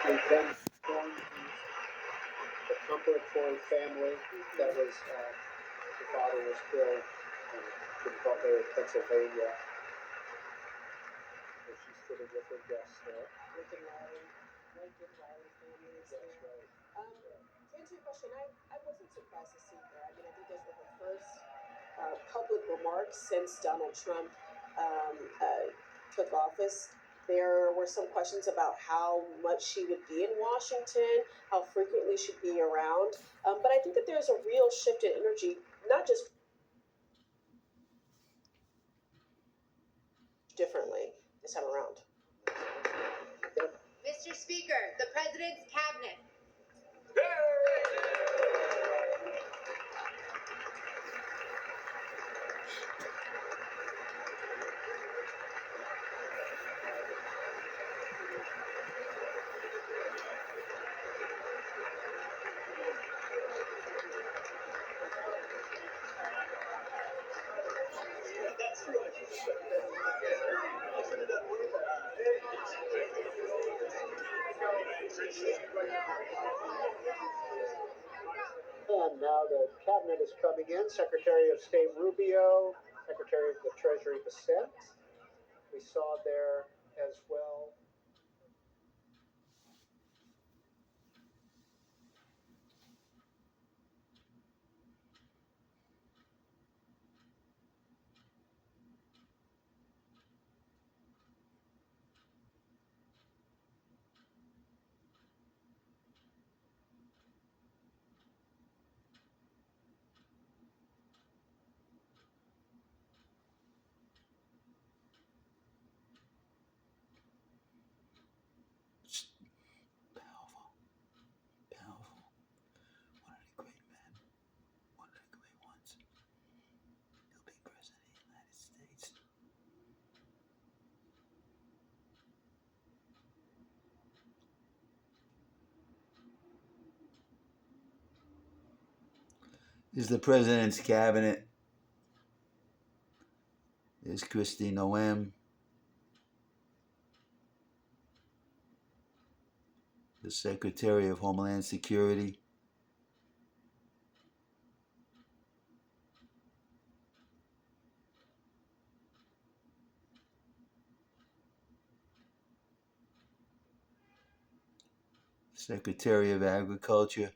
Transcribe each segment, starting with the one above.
We then formed the Cumberland Ford family that was, the father was Bill in Butler, Pennsylvania. So she's sitting with her guests there. Rick and Riley family is That's here. right. To answer your question, I wasn't surprised to see her. I mean, I think those were her first public remarks since Donald Trump took office. There were some questions about how much she would be in Washington, how frequently she'd be around. But I think that there's a real shift in energy, not just differently this time around. Mr. Speaker, the President's Cabinet. And now the cabinet is coming in. Secretary of State Rubio, Secretary of the Treasury Bissett. We saw there as well. Powerful. One of the great men. One of the great ones. He'll be president of the United States. This is the president's cabinet. There's Kristi Noem. The Secretary of Homeland Security. Secretary of Agriculture.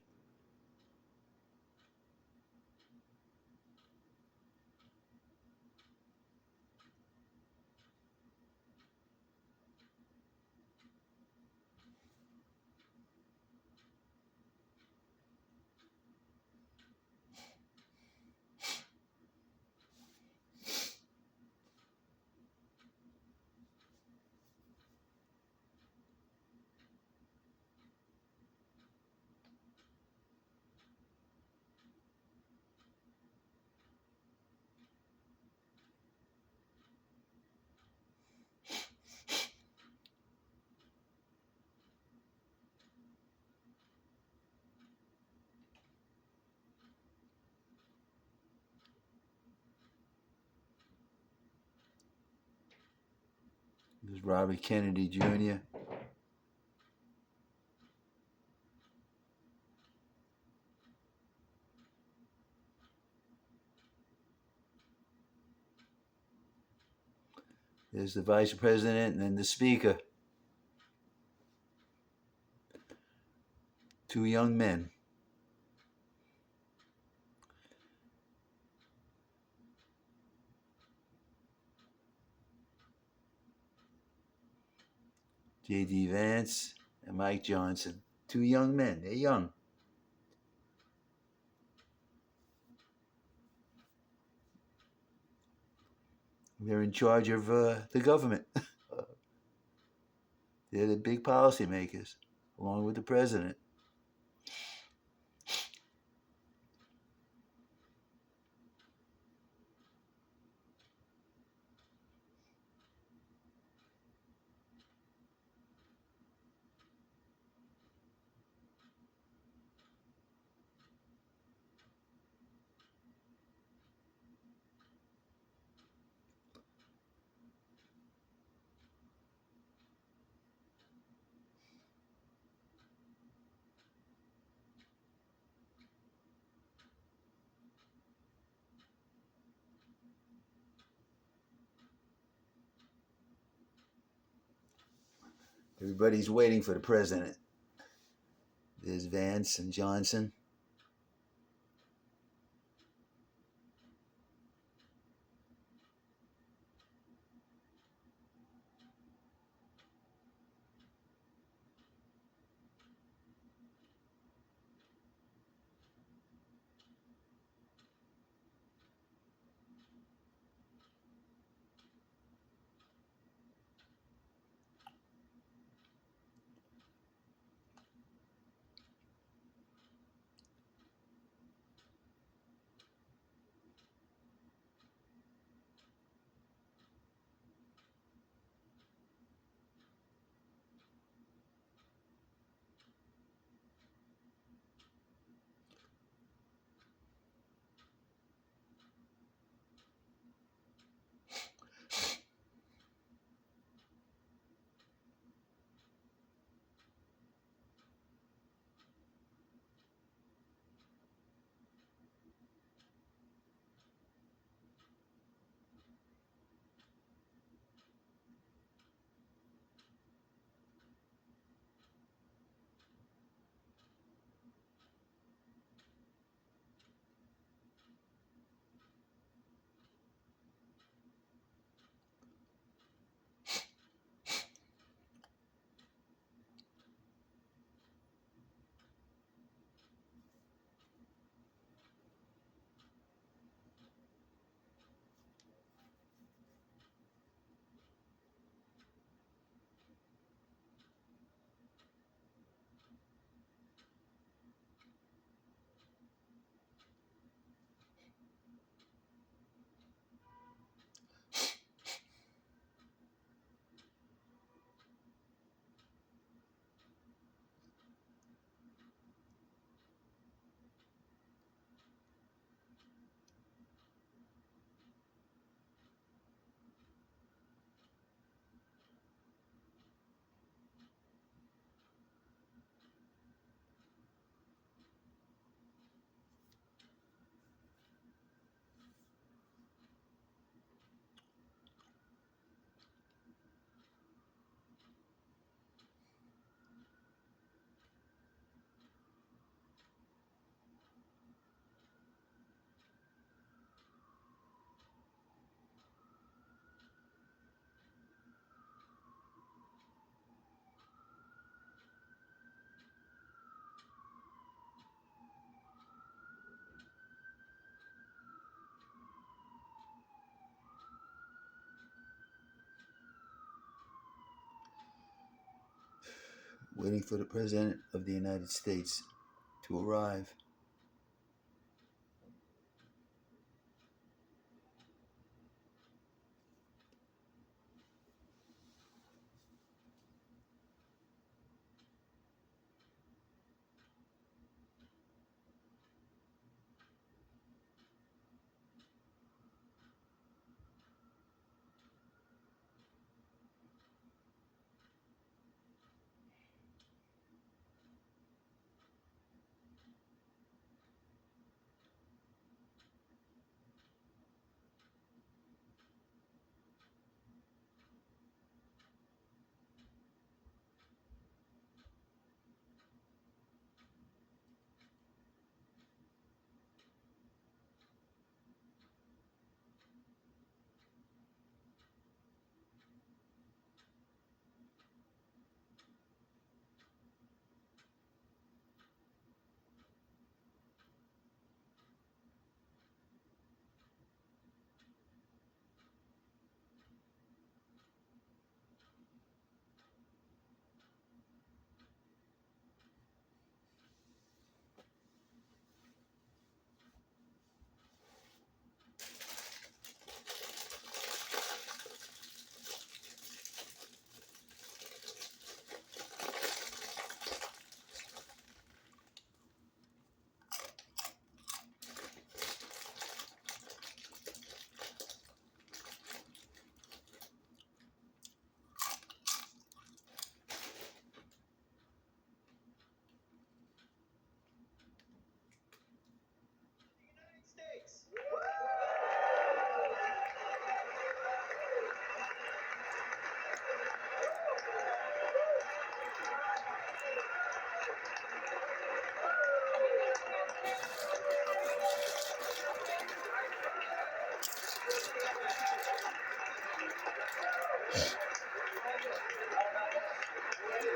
There's Robert Kennedy Jr. There's the Vice President and then the Speaker. Two young men. J.D. Vance and Mike Johnson. Two young men. They're young. They're in charge of the government. They're the big policymakers, along with the president. Everybody's waiting for the president. There's Vance and Johnson. Waiting for the President of the United States to arrive.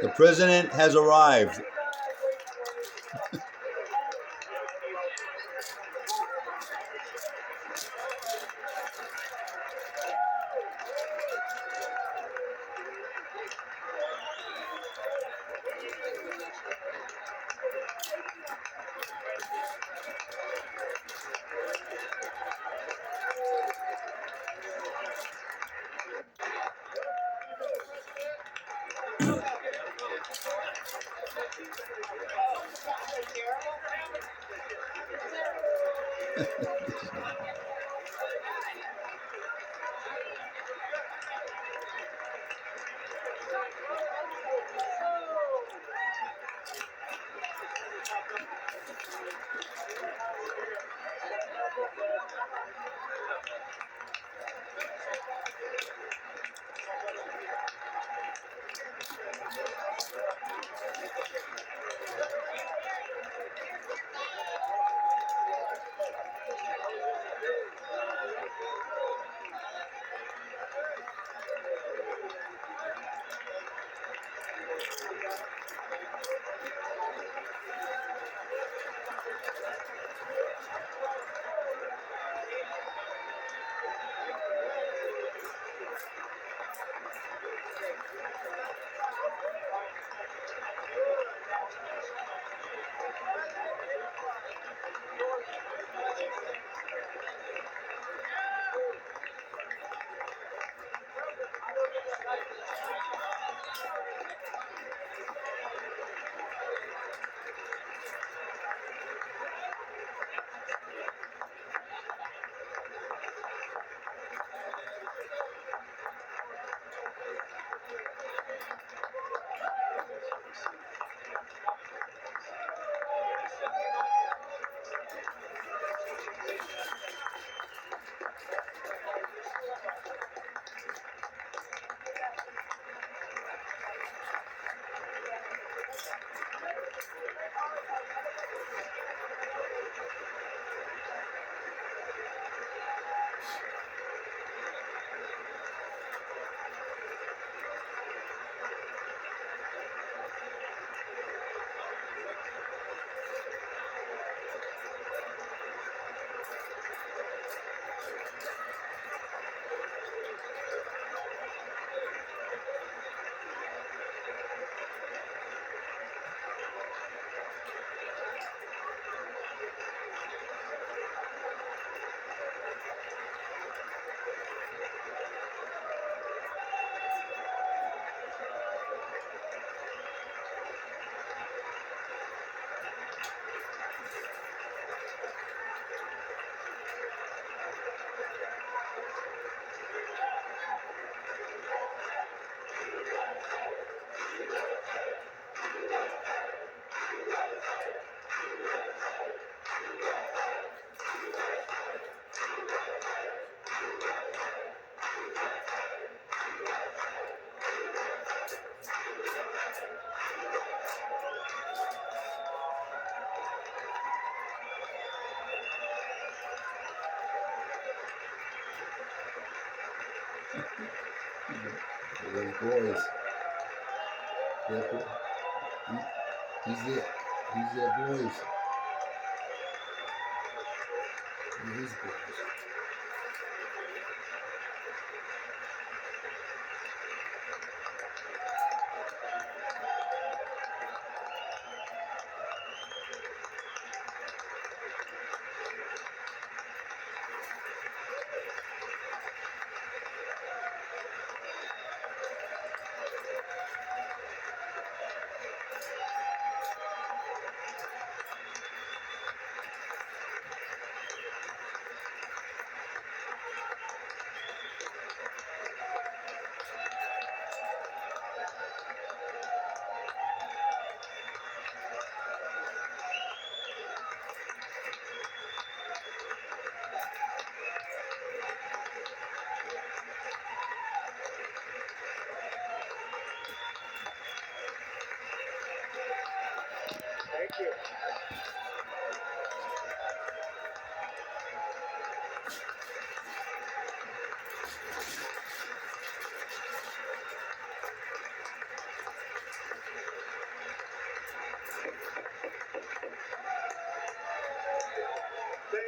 The president has arrived. Those boys. He's their boys. They're his boys. Thank you.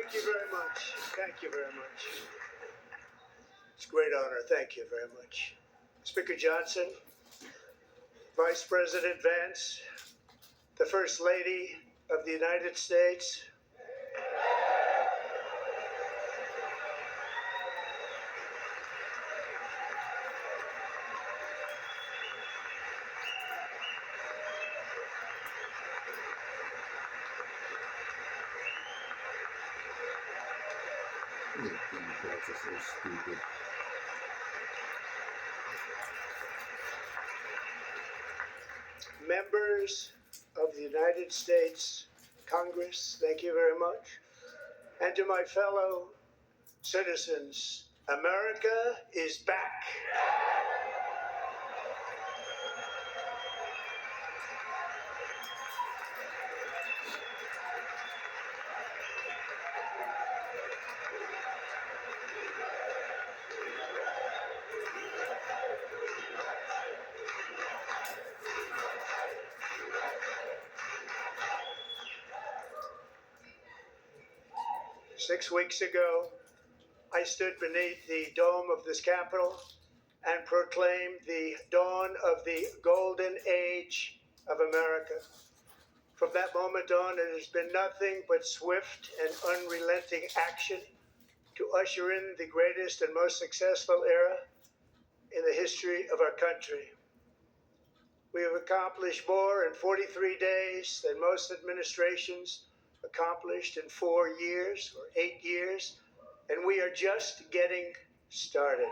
Thank you very much. Thank you very much. It's a great honor. Thank you very much. Speaker Johnson, Vice President Vance, the First Lady of the United States, Democrats are so stupid. members of the United States Congress, thank you very much. And to my fellow citizens, America is back. 6 weeks ago, I stood beneath the dome of this Capitol and proclaimed the dawn of the golden age of America. From that moment on, it has been nothing but swift and unrelenting action to usher in the greatest and most successful era in the history of our country. We have accomplished more in 43 days than most administrations accomplished in 4 years or 8 years, and we are just getting started.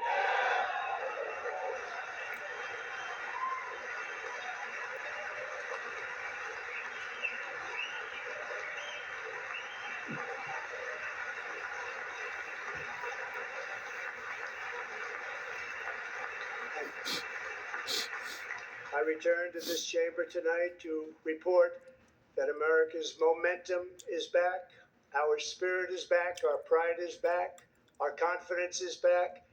I return to this chamber tonight to report that America's momentum is back, our spirit is back, our pride is back, our confidence is back,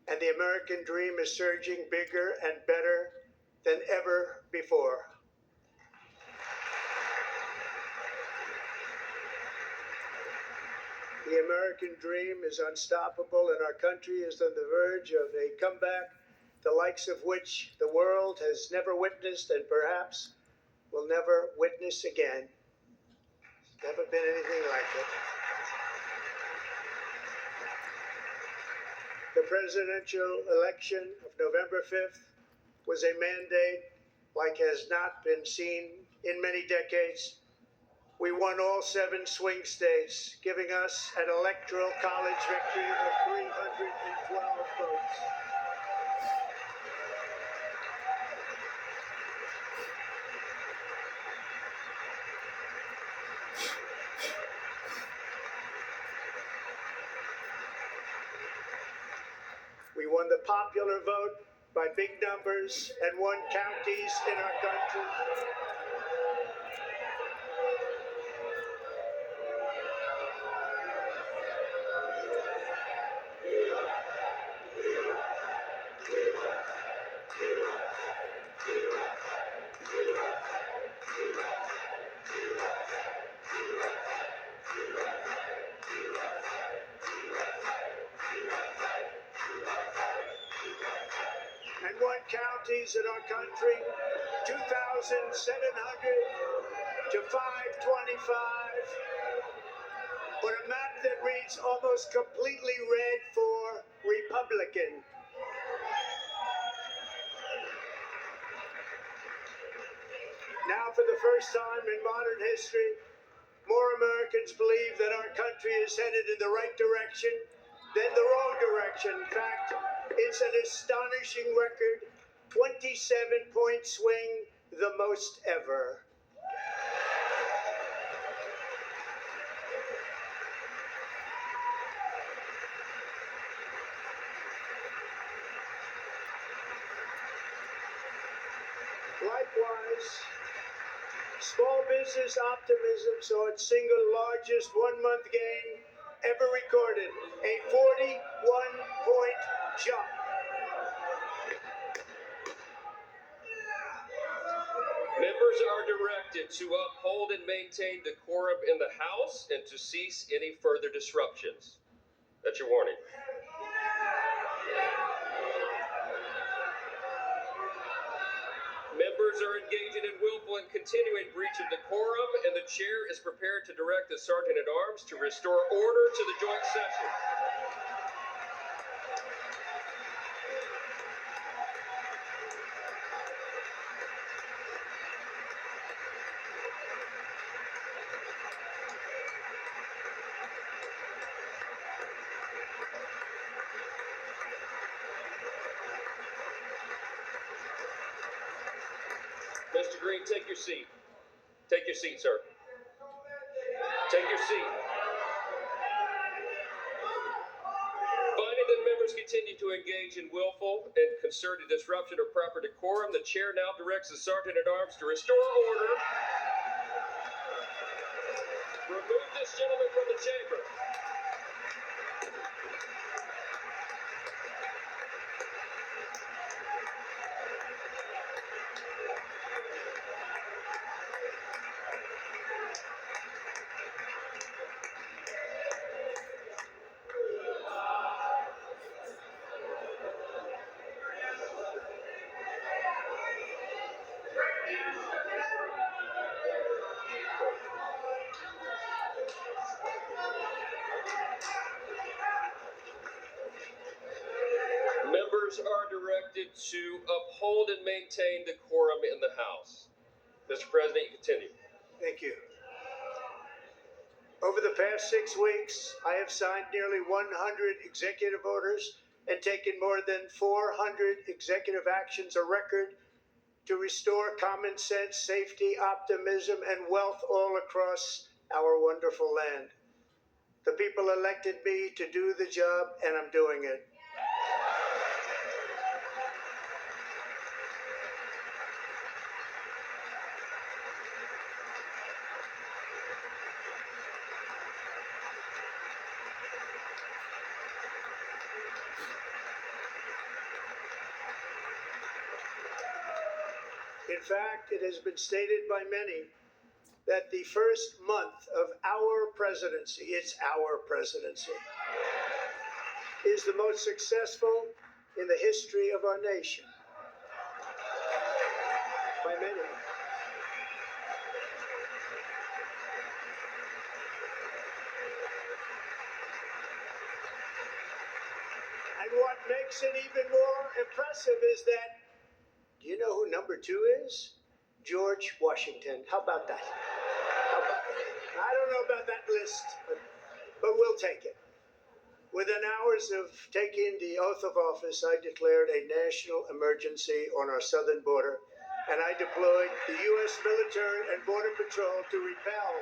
and the American dream is surging bigger and better than ever before. The American dream is unstoppable, and our country is on the verge of a comeback, the likes of which the world has never witnessed and perhaps will never witness again. There's never been anything like it. The presidential election of November 5th was a mandate like has not been seen in many decades. We won all 7 swing states, giving us an electoral college victory of 312 votes. We won the popular vote by big numbers and won counties in our country. And won counties in our country, 2,700 to 525. But a map that reads almost completely red for Republican. Now, for the first time in modern history, more Americans believe that our country is headed in the right direction than the wrong direction. In fact, it's an astonishing record, 27-point swing, the most ever. Likewise, small business optimism saw its single largest one-month gain ever recorded, a 41-point jump. Members are directed to uphold and maintain decorum in the House and to cease any further disruptions. That's your warning. Members are engaging in willful and continuing breach of decorum, and the chair is prepared to direct the Sergeant at Arms to restore order to the joint session. Mr. Green, take your seat. Take your seat, sir. Take your seat. Finding that members continue to engage in willful and concerted disruption of proper decorum, the chair now directs the Sergeant at Arms to restore order. Remove this gentleman from the chamber. Members are directed to uphold and maintain decorum in the House. Mr. President, you continue. Thank you. Over the past 6 weeks, I have signed nearly 100 executive orders and taken more than 400 executive actions, a record to restore common sense, safety, optimism, and wealth all across our wonderful land. The people elected me to do the job, and I'm doing it. In fact, it has been stated by many that the first month of our presidency, it's our presidency, is the most successful in the history of our nation. By many. And what makes it even more impressive is that, do you know who number 2 is? George Washington. How about that? I don't know about that list, but we'll take it. Within hours of taking the oath of office, I declared a national emergency on our southern border, and I deployed the U.S. military and Border Patrol to repel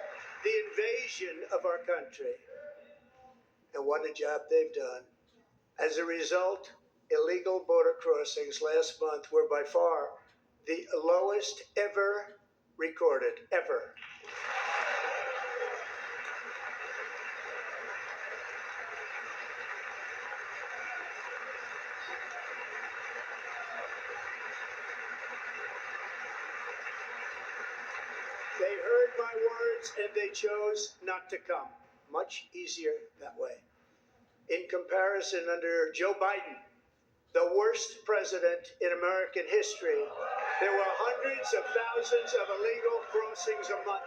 the invasion of our country. And what a job they've done. As a result, illegal border crossings last month were by far the lowest ever recorded, ever. They heard my words and they chose not to come. Much easier that way. In comparison, under Joe Biden, the worst president in American history, there were hundreds of thousands of illegal crossings a month.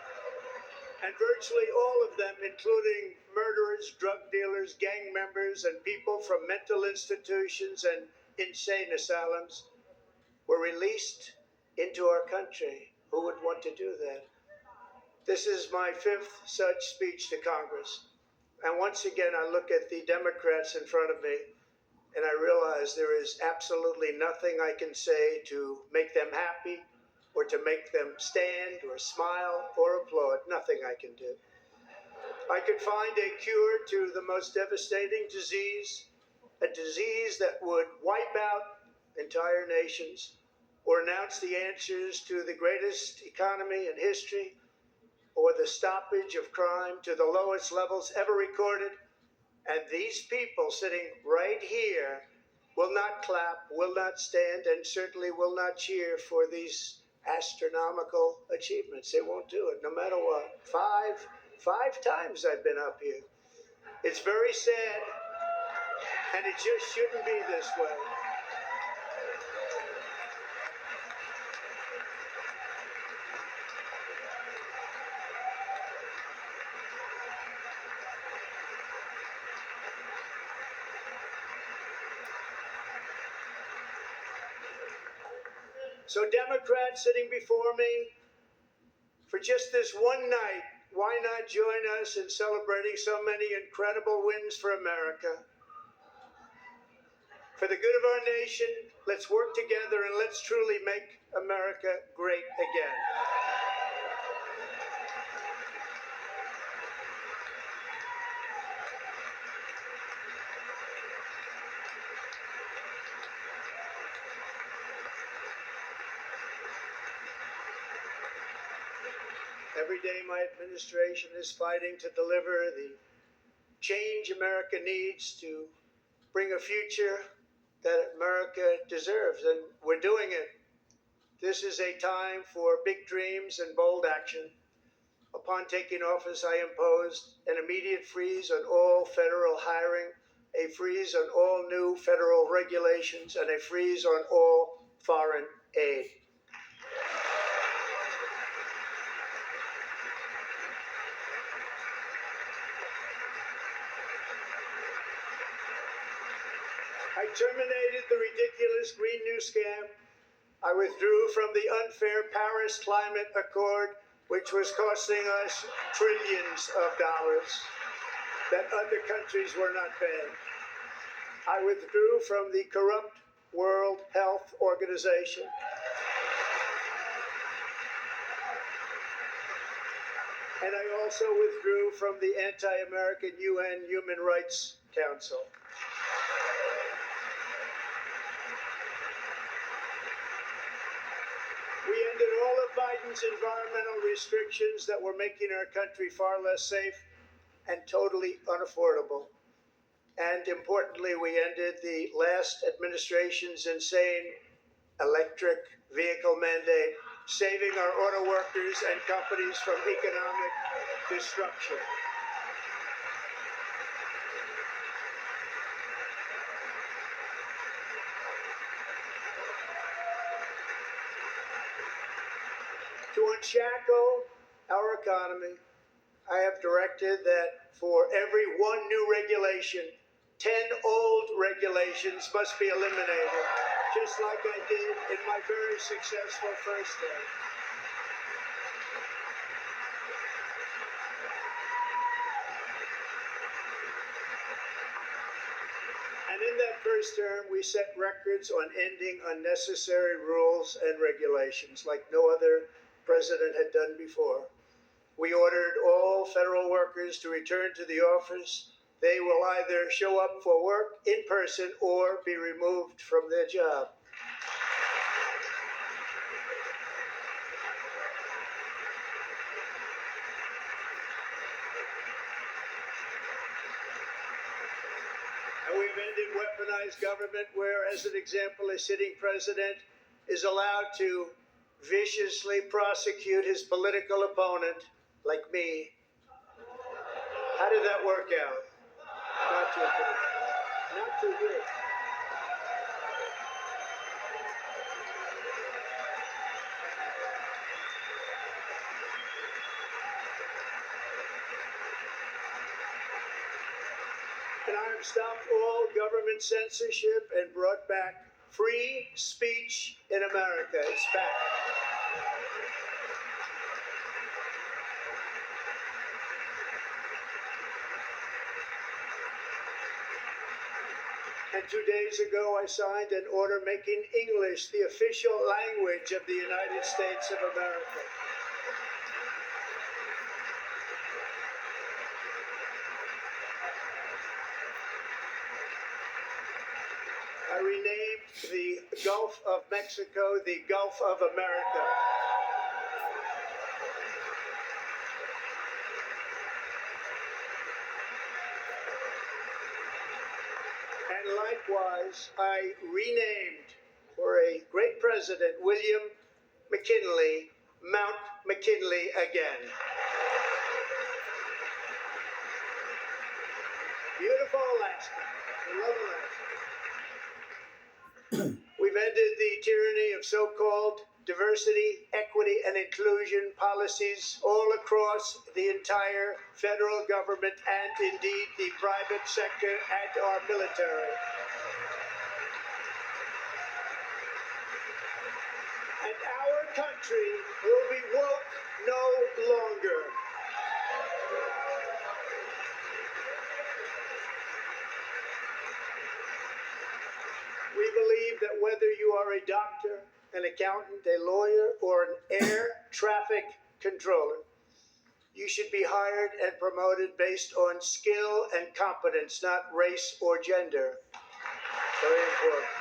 And virtually all of them, including murderers, drug dealers, gang members, and people from mental institutions and insane asylums, were released into our country. Who would want to do that? This is my 5th such speech to Congress. And once again, I look at the Democrats in front of me, and I realize there is absolutely nothing I can say to make them happy or to make them stand or smile or applaud. Nothing I can do. I could find a cure to the most devastating disease, a disease that would wipe out entire nations, or announce the answers to the greatest economy in history, or the stoppage of crime to the lowest levels ever recorded. And these people sitting right here will not clap, will not stand, and certainly will not cheer for these astronomical achievements. They won't do it, no matter what. Five times I've been up here. It's very sad, and it just shouldn't be this way. So Democrats sitting before me, for just this one night, why not join us in celebrating so many incredible wins for America? For the good of our nation, let's work together and let's truly make America great again. Every day my administration is fighting to deliver the change America needs to bring a future that America deserves, and we're doing it. This is a time for big dreams and bold action. Upon taking office, I imposed an immediate freeze on all federal hiring, a freeze on all new federal regulations, and a freeze on all foreign aid. I terminated the ridiculous Green New Scam. I withdrew from the unfair Paris Climate Accord, which was costing us trillions of dollars that other countries were not paying. I withdrew from the corrupt World Health Organization. And I also withdrew from the anti-American UN Human Rights Council. We ended all of Biden's environmental restrictions that were making our country far less safe and totally unaffordable. And importantly, we ended the last administration's insane electric vehicle mandate, saving our auto workers and companies from economic destruction. To unshackle our economy, I have directed that for every one new regulation, 10 old regulations must be eliminated, just like I did in my very successful first term. And in that first term, we set records on ending unnecessary rules and regulations like no other president had done before. We ordered all federal workers to return to the office. They will either show up for work in person or be removed from their job. And we've ended weaponized government where, as an example, a sitting president is allowed to viciously prosecute his political opponent, like me. How did that work out? Not too good. Not too good. And I have stopped all government censorship and brought back free speech in America. It's back. And 2 days ago, I signed an order making English the official language of the United States of America. I renamed the Gulf of Mexico the Gulf of America. And likewise, I renamed, for a great president, William McKinley, Mount McKinley again. Beautiful Alaska. I love Alaska. We've ended the tyranny of so-called diversity, equity, and inclusion policies all across the entire federal government and indeed the private sector and our military. And our country will be woke no longer. We believe that whether you are a doctor, an accountant, a lawyer, or an air traffic controller, you should be hired and promoted based on skill and competence, not race or gender. Very important.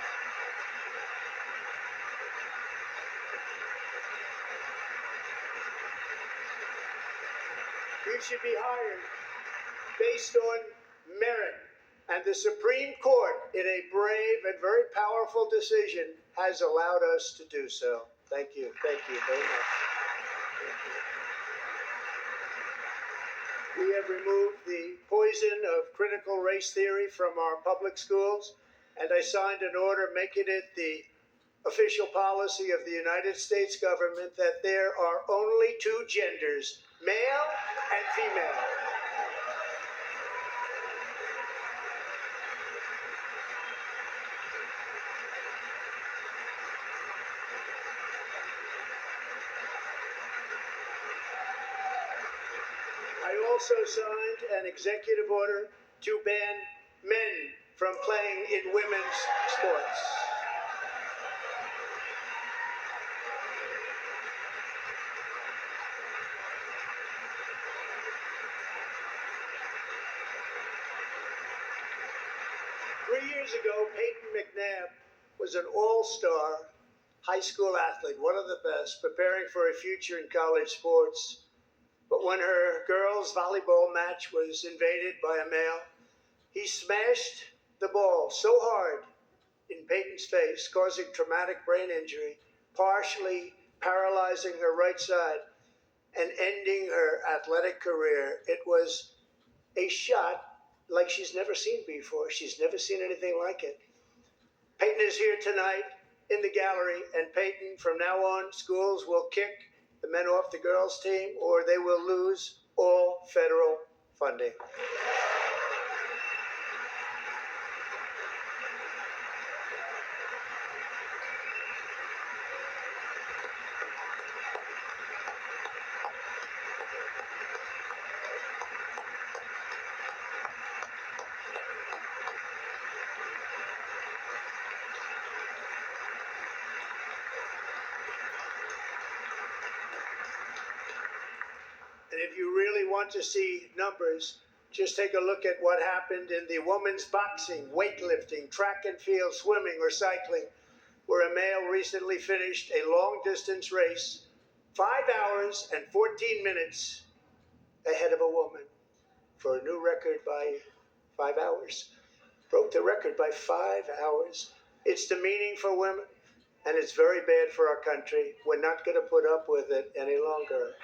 You should be hired based on merit. And the Supreme Court, in a brave and very powerful decision, has allowed us to do so. Thank you. Thank you very much. We have removed the poison of critical race theory from our public schools, and I signed an order making it the official policy of the United States government that there are only two genders, male and female. I also signed an executive order to ban men from playing in women's sports. Three years ago, Peyton McNabb was an all-star high school athlete, one of the best, preparing for a future in college sports. But when her girls' volleyball match was invaded by a male, he smashed the ball so hard in Peyton's face, causing traumatic brain injury, partially paralyzing her right side, and ending her athletic career. It was a shot like she's never seen before. She's never seen anything like it. Peyton is here tonight in the gallery, and Peyton, from now on, schools will kick the men off the girls' team, or they will lose all federal funding. And if you really want to see numbers, just take a look at what happened in the women's boxing, weightlifting, track and field, swimming, or cycling, where a male recently finished a long-distance race 5 hours and 14 minutes ahead of a woman for a new record by 5 hours. Broke the record by 5 hours. It's demeaning for women, and it's very bad for our country. We're not going to put up with it any longer.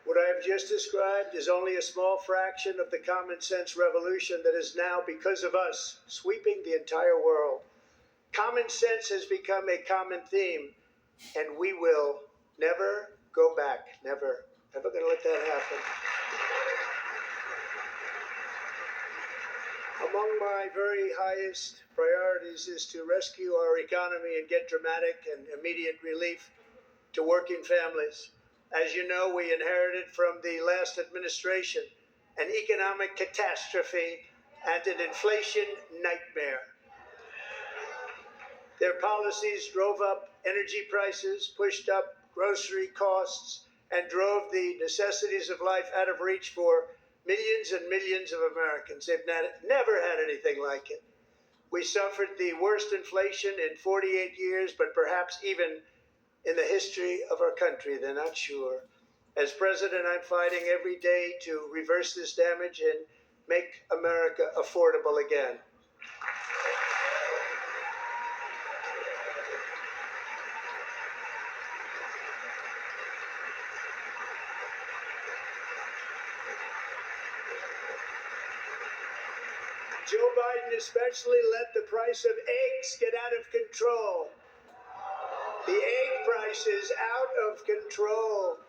What I have just described is only a small fraction of the common sense revolution that is now, because of us, sweeping the entire world. Common sense has become a common theme, and we will never go back. Never. Never going to let that happen. Among my very highest priorities is to rescue our economy and get dramatic and immediate relief to working families. As you know, we inherited from the last administration an economic catastrophe and an inflation nightmare. Their policies drove up energy prices, pushed up grocery costs, and drove the necessities of life out of reach for millions and millions of Americans. They've never had anything like it. We suffered the worst inflation in 48 years, but perhaps even in the history of our country. They're not sure. As president, I'm fighting every day to reverse this damage and make America affordable again. Joe Biden especially let the price of eggs get out of control. The egg price is out of control.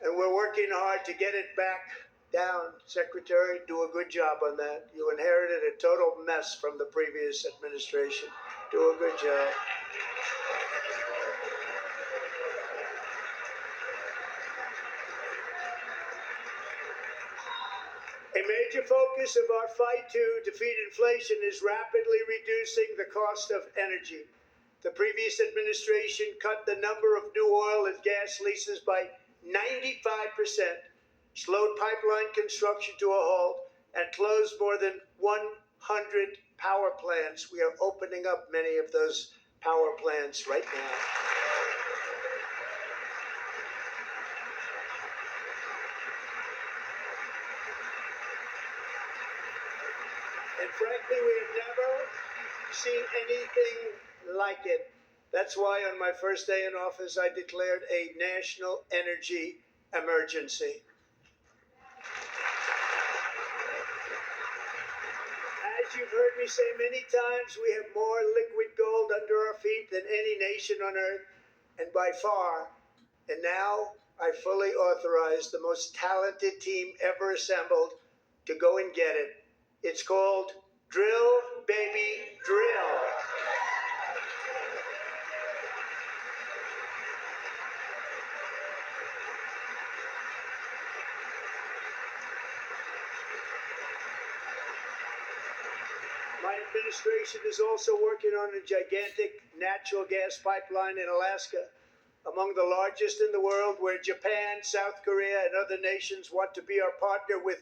And we're working hard to get it back down. Secretary, do a good job on that. You inherited a total mess from the previous administration. Do a good job. A major focus of our fight to defeat inflation is rapidly reducing the cost of energy. The previous administration cut the number of new oil and gas leases by 95%, slowed pipeline construction to a halt, and closed more than 100 power plants. We are opening up many of those power plants right now. And frankly, we have never seen anything like it. That's why on my first day in office, I declared a national energy emergency. As you've heard me say many times, we have more liquid gold under our feet than any nation on earth, and by far. And now I fully authorize the most talented team ever assembled to go and get it. It's called Drill, Baby, Drill. My administration is also working on a gigantic natural gas pipeline in Alaska, among the largest in the world, where Japan, South Korea, and other nations want to be our partner with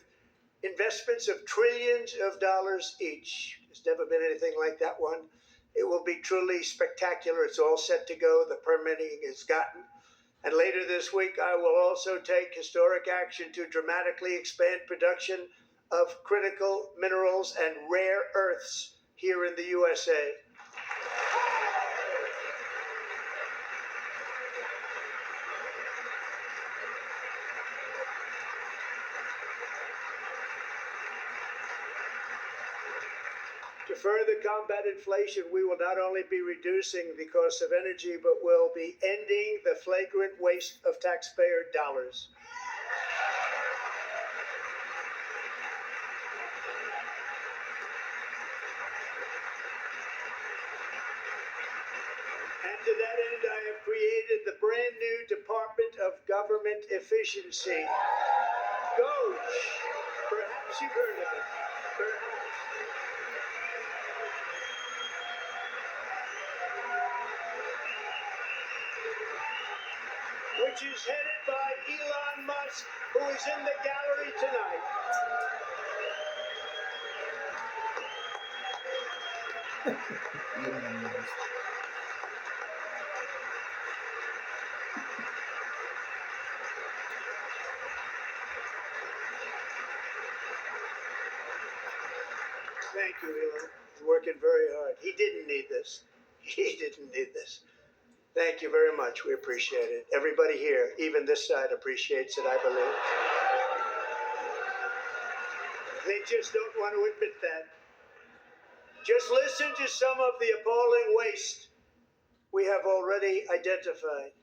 investments of trillions of dollars each. There's never been anything like that one. It will be truly spectacular. It's all set to go. The permitting is gotten. And later this week, I will also take historic action to dramatically expand production of critical minerals and rare earths here in the USA. To further combat inflation, we will not only be reducing the cost of energy, but will be ending the flagrant waste of taxpayer dollars. And to that end, I have created the brand new Department of Government Efficiency, DOGE. Perhaps you've heard of it. Perhaps. Which is headed by Elon Musk, who is in the gallery tonight. Thank you, Elon. He's working very hard. He didn't need this. He didn't need this. Thank you very much. We appreciate it. Everybody here, even this side, appreciates it, I believe. They just don't want to admit that. Just listen to some of the appalling waste we have already identified.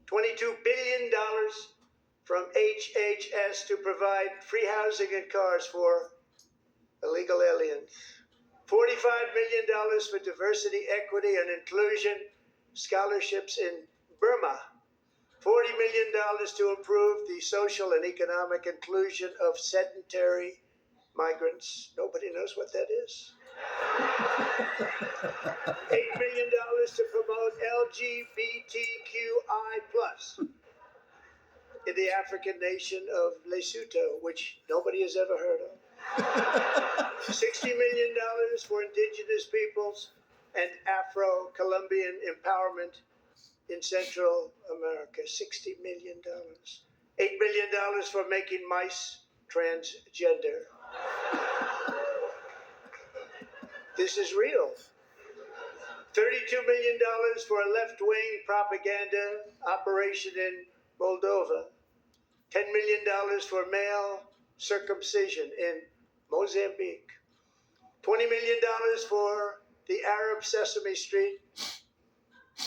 $22 billion from HHS to provide free housing and cars for illegal aliens. $45 million for diversity, equity, and inclusion scholarships in Burma. $40 million to improve the social and economic inclusion of sedentary migrants. Nobody knows what that is. $8 million to promote LGBTQI+ in the African nation of Lesotho, which nobody has ever heard of. $60 million for indigenous peoples and Afro-Colombian empowerment in Central America. $60 million. $8 million for making mice transgender. This is real. $32 million for a left-wing propaganda operation in Moldova. $10 million for male circumcision in Mozambique. $20 million for the Arab Sesame Street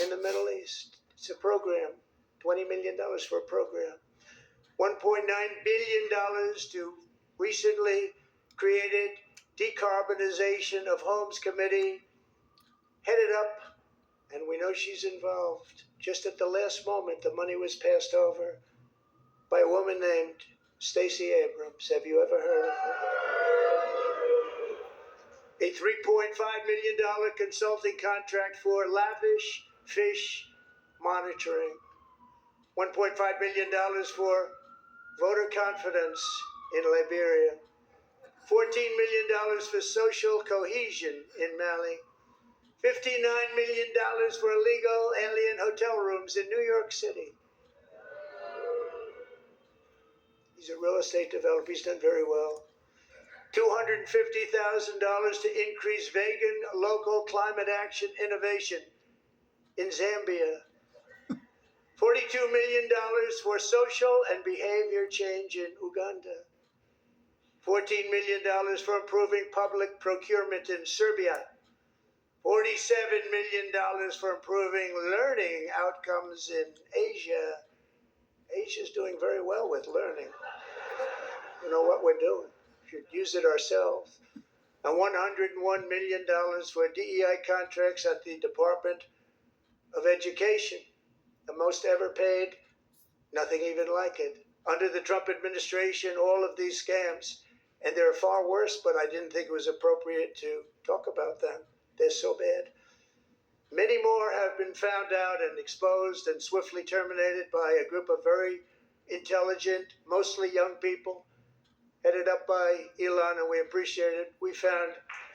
in the Middle East. It's a program. $20 million for a program. $1.9 billion to recently created Decarbonization of Homes Committee, headed up, and we know she's involved. Just at the last moment, the money was passed over by a woman named Stacey Abrams. Have you ever heard of her? A $3.5 million consulting contract for lavish fish monitoring. $1.5 million for voter confidence in Liberia. $14 million for social cohesion in Mali. $59 million for illegal alien hotel rooms in New York City. He's a real estate developer. He's done very well. $250,000 to increase vegan local climate action innovation in Zambia. $42 million for social and behavior change in Uganda. $14 million for improving public procurement in Serbia. $47 million for improving learning outcomes in Asia. Asia's doing very well with learning. You know what we're doing. We should use it ourselves. And $101 million for DEI contracts at the Department of Education. The most ever paid, nothing even like it. Under the Trump administration, all of these scams, and they're far worse, but I didn't think it was appropriate to talk about them. They're so bad. Many more have been found out and exposed and swiftly terminated by a group of very intelligent, mostly young people, headed up by Elon, and we appreciate it. We found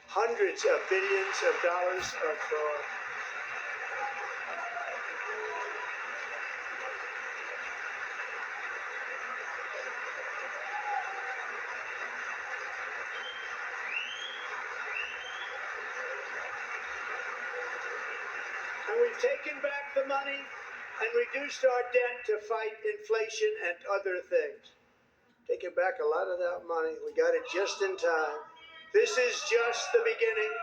hundreds of billions of dollars of fraud. And we've taken back the money and reduced our debt to fight inflation and other things. Taking back a lot of that money. We got it just in time. This is just the beginning.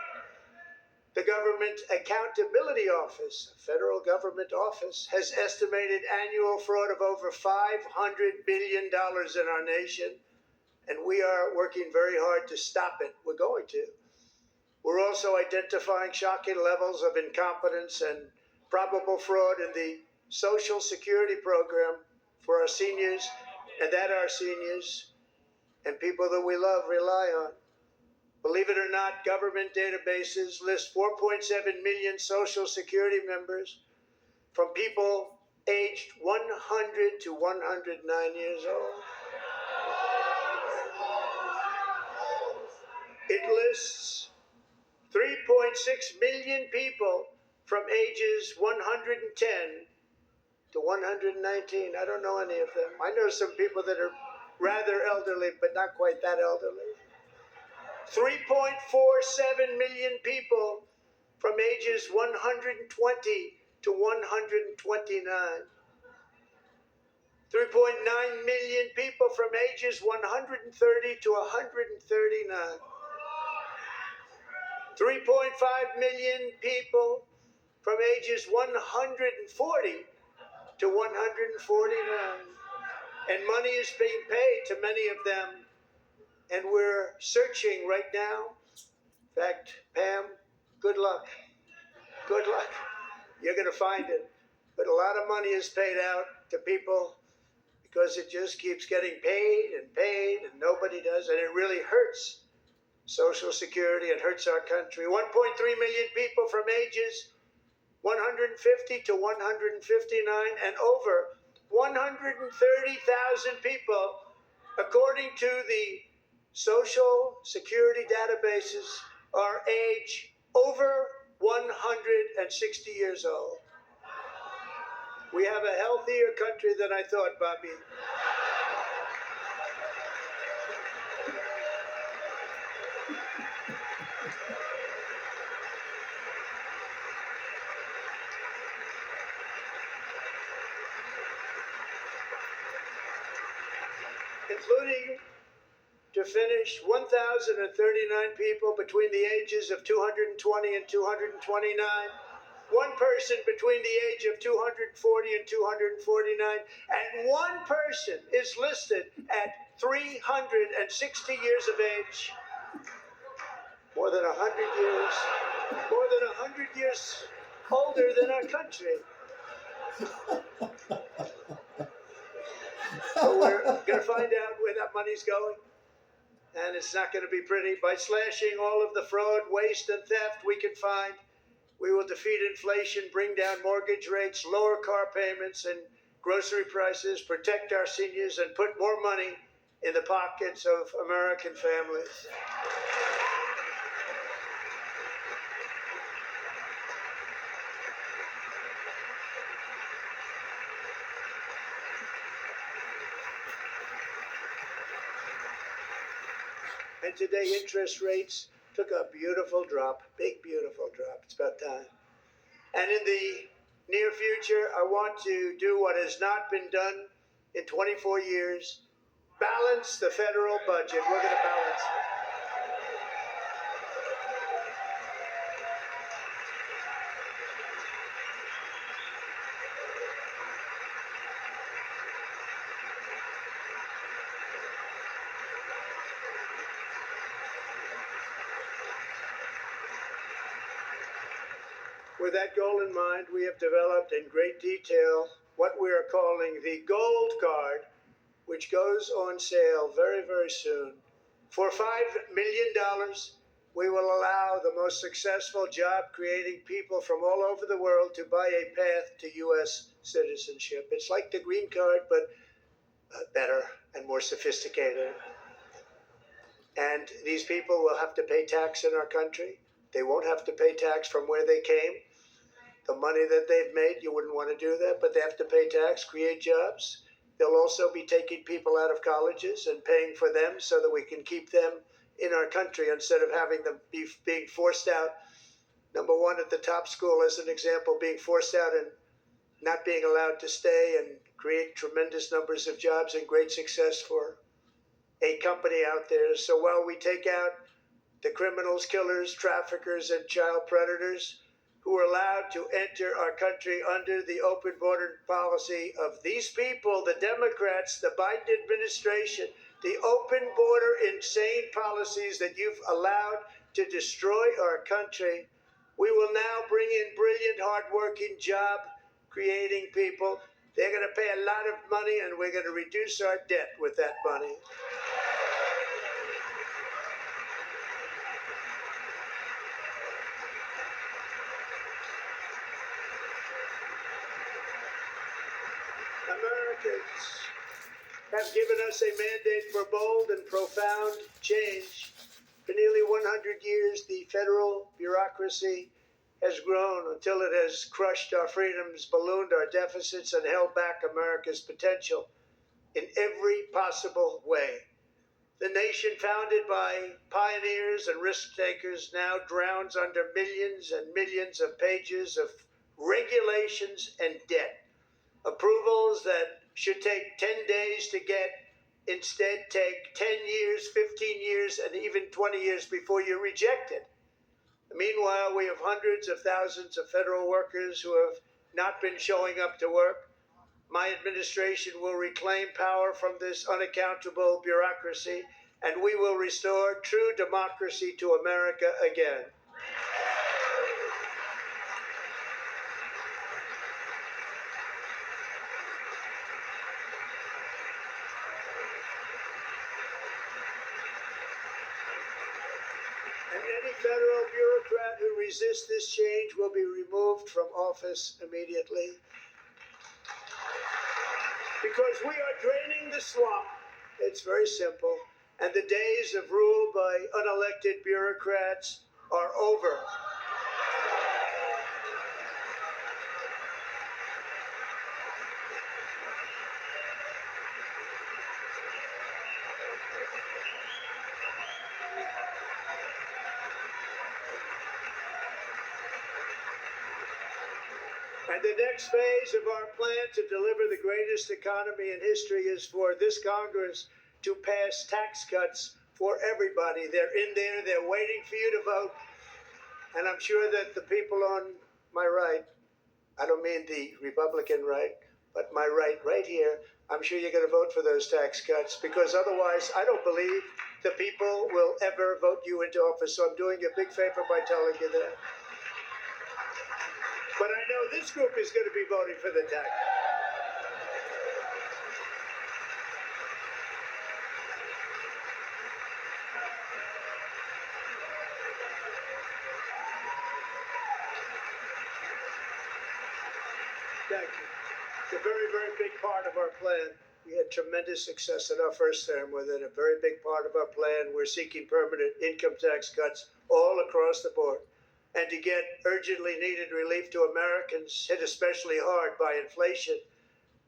The Government Accountability Office, a federal government office, has estimated annual fraud of over $500 billion in our nation, and we are working very hard to stop it. We're going to. We're also identifying shocking levels of incompetence and probable fraud in the Social Security program for our seniors, and that our seniors and people that we love rely on. Believe it or not, government databases list 4.7 million Social Security members from people aged 100 to 109 years old. It lists 3.6 million people from ages 110 to 119. I don't know any of them. I know some people that are rather elderly, but not quite that elderly. 3.47 million people from ages 120 to 129. 3.9 million people from ages 130 to 139. 3.5 million people from ages 140 to 149. And money is being paid to many of them. And we're searching right now. In fact, Pam, good luck. Good luck. You're going to find it. But a lot of money is paid out to people because it just keeps getting paid, and nobody does. And it really hurts Social Security. It hurts our country. 1.3 million people from ages 150 to 159, and over 130,000 people, according to the Social Security databases, are age over 160 years old. We have a healthier country than I thought, Bobby. Including, to finish, 1,039 people between the ages of 220 and 229. One person between the age of 240 and 249, and one person is listed at 360 years of age. More than 100 years older than our country. So we're going to find out where that money's going. And it's not going to be pretty. By slashing all of the fraud, waste, and theft we can find, we will defeat inflation, bring down mortgage rates, lower car payments and grocery prices, protect our seniors, and put more money in the pockets of American families. And today interest rates took a beautiful drop, big beautiful drop. It's about time. And in the near future, I want to do what has not been done in 24 years, balance the federal budget. We're going to balance it. With that goal in mind, we have developed in great detail what we are calling the Gold Card, which goes on sale very, very soon. For $5 million, we will allow the most successful job-creating people from all over the world to buy a path to U.S. citizenship. It's like the green card, but better and more sophisticated. And these people will have to pay tax in our country. They won't have to pay tax from where they came. The money that they've made, you wouldn't want to do that, but they have to pay tax, create jobs. They'll also be taking people out of colleges and paying for them so that we can keep them in our country instead of having them being forced out. Number one, at the top school, as an example, being forced out and not being allowed to stay and create tremendous numbers of jobs and great success for a company out there. So while we take out the criminals, killers, traffickers, and child predators who are allowed to enter our country under the open border policy of these people, the Democrats, the Biden administration, the open border insane policies that you've allowed to destroy our country, we will now bring in brilliant, hardworking, job-creating people. They're going to pay a lot of money, and we're going to reduce our debt with that money. Americans have given us a mandate for bold and profound change. For nearly 100 years, the federal bureaucracy has grown until it has crushed our freedoms, ballooned our deficits, and held back America's potential in every possible way. The nation founded by pioneers and risk takers now drowns under millions and millions of pages of regulations and debt. Approvals that should take 10 days to get instead take 10 years, 15 years, and even 20 years before you're rejected. Meanwhile, we have hundreds of thousands of federal workers who have not been showing up to work. My administration will reclaim power from this unaccountable bureaucracy, and we will restore true democracy to America again. And any federal bureaucrat who resists this change will be removed from office immediately. Because we are draining the swamp. It's very simple. And the days of rule by unelected bureaucrats are over. And the next phase of our plan to deliver the greatest economy in history is for this Congress to pass tax cuts for everybody. They're in there, they're waiting for you to vote. And I'm sure that the people on my right, I don't mean the Republican right, but my right here, I'm sure you're going to vote for those tax cuts, because otherwise I don't believe the people will ever vote you into office. So I'm doing you a big favor by telling you that. But I know this group is going to be voting for the tax. Thank you. It's a very, very big part of our plan. We had tremendous success in our first term with it. A very big part of our plan. We're seeking permanent income tax cuts all across the board. And to get urgently needed relief to Americans hit especially hard by inflation,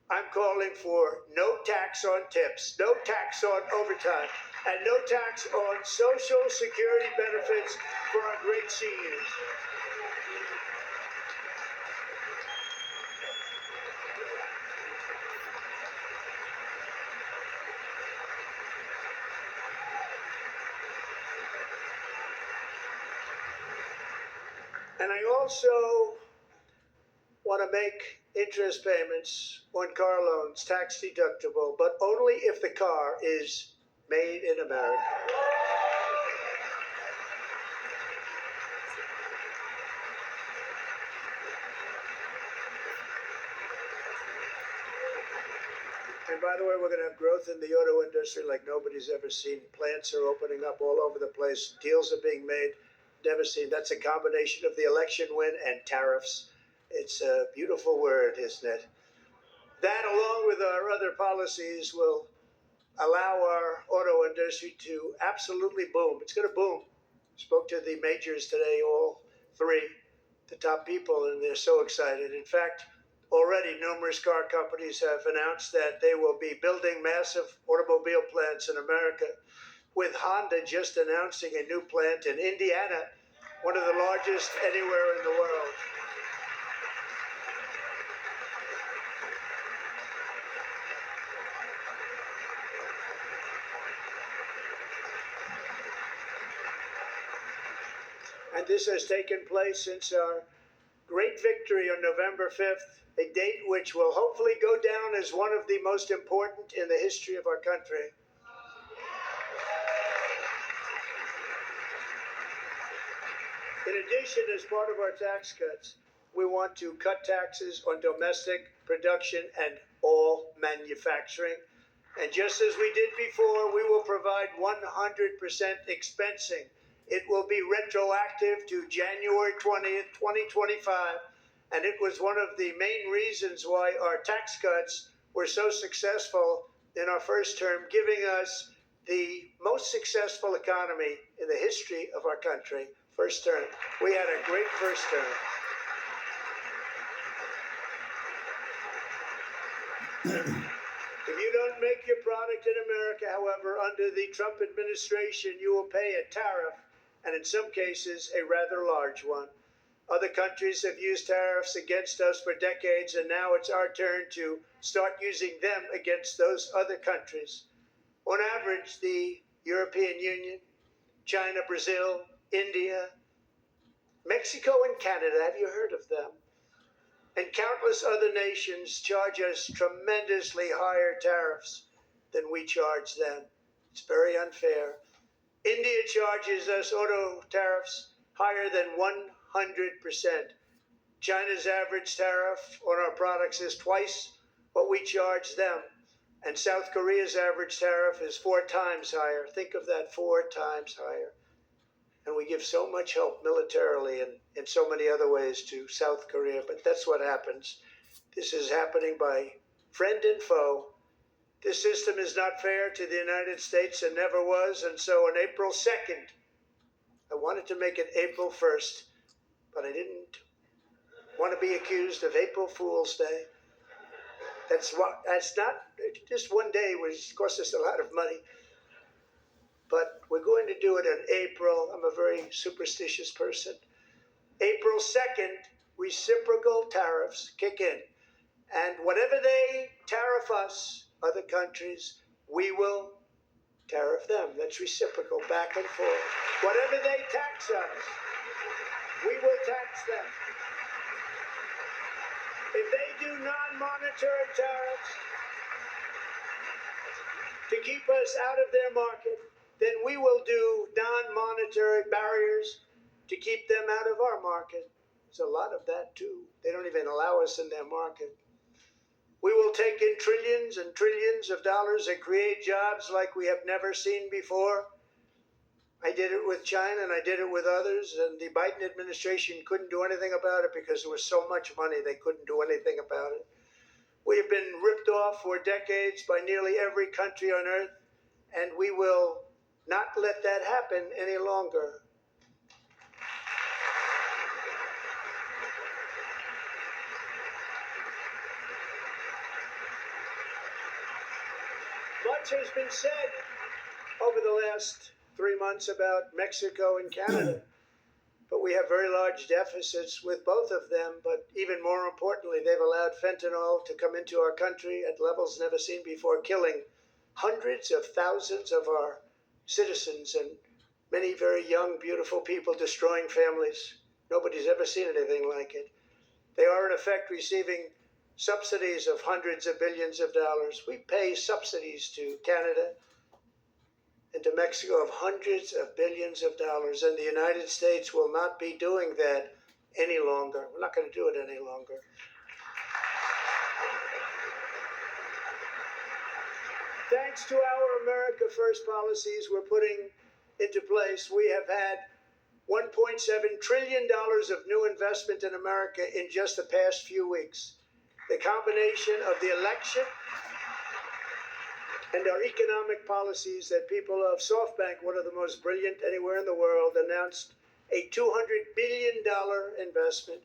I'm calling for no tax on tips, no tax on overtime, and no tax on Social Security benefits for our great seniors. And I also want to make interest payments on car loans tax deductible, but only if the car is made in America. And by the way, we're going to have growth in the auto industry like nobody's ever seen. Plants are opening up all over the place. Deals are being made. Never seen. That's a combination of the election win and tariffs. It's a beautiful word, isn't it? That, along with our other policies, will allow our auto industry to absolutely boom. It's going to boom. Spoke to the majors today, all three, the top people, and they're so excited. In fact, already numerous car companies have announced that they will be building massive automobile plants in America, with Honda just announcing a new plant in Indiana, one of the largest anywhere in the world. And this has taken place since our great victory on November 5th, a date which will hopefully go down as one of the most important in the history of our country. In addition, as part of our tax cuts, we want to cut taxes on domestic production and all manufacturing. And just as we did before, we will provide 100% expensing. It will be retroactive to January 20th, 2025. And it was one of the main reasons why our tax cuts were so successful in our first term, giving us the most successful economy in the history of our country. First term. We had a great first term. If you don't make your product in America, however, under the Trump administration, you will pay a tariff, and in some cases, a rather large one. Other countries have used tariffs against us for decades, and now it's our turn to start using them against those other countries. On average, the European Union, China, Brazil, India, Mexico, and Canada, have you heard of them? And countless other nations charge us tremendously higher tariffs than we charge them. It's very unfair. India charges us auto tariffs higher than 100%. China's average tariff on our products is twice what we charge them. And South Korea's average tariff is 4 times higher. Think of that, 4 times higher. And we give so much help militarily and in so many other ways to South Korea. But that's what happens. This is happening by friend and foe. This system is not fair to the United States and never was. And so on April 2nd, I wanted to make it April 1st, but I didn't want to be accused of April Fool's Day. That's not, just one day was cost us a lot of money. But we're going to do it in April. I'm a very superstitious person. April 2nd, reciprocal tariffs kick in. And whatever they tariff us, other countries, we will tariff them. That's reciprocal, back and forth. Whatever they tax us, we will tax them. If they do non-monetary tariffs to keep us out of their market, then we will do non-monetary barriers to keep them out of our market. There's a lot of that too. They don't even allow us in their market. We will take in trillions and trillions of dollars and create jobs like we have never seen before. I did it with China and I did it with others, and the Biden administration couldn't do anything about it because there was so much money they couldn't do anything about it. We have been ripped off for decades by nearly every country on earth, and we will not let that happen any longer. Much has been said over the last 3 months about Mexico and Canada, but we have very large deficits with both of them. But even more importantly, they've allowed fentanyl to come into our country at levels never seen before, killing hundreds of thousands of our citizens and many very young, beautiful people, destroying families. Nobody's ever seen anything like it. They are, in effect, receiving subsidies of hundreds of billions of dollars. We pay subsidies to Canada and to Mexico of hundreds of billions of dollars, and the United States will not be doing that any longer. We're not going to do it any longer. Thanks to our America First policies we're putting into place, we have had $1.7 trillion of new investment in America in just the past few weeks. The combination of the election and our economic policies that people of SoftBank, one of the most brilliant anywhere in the world, announced a $200 billion investment.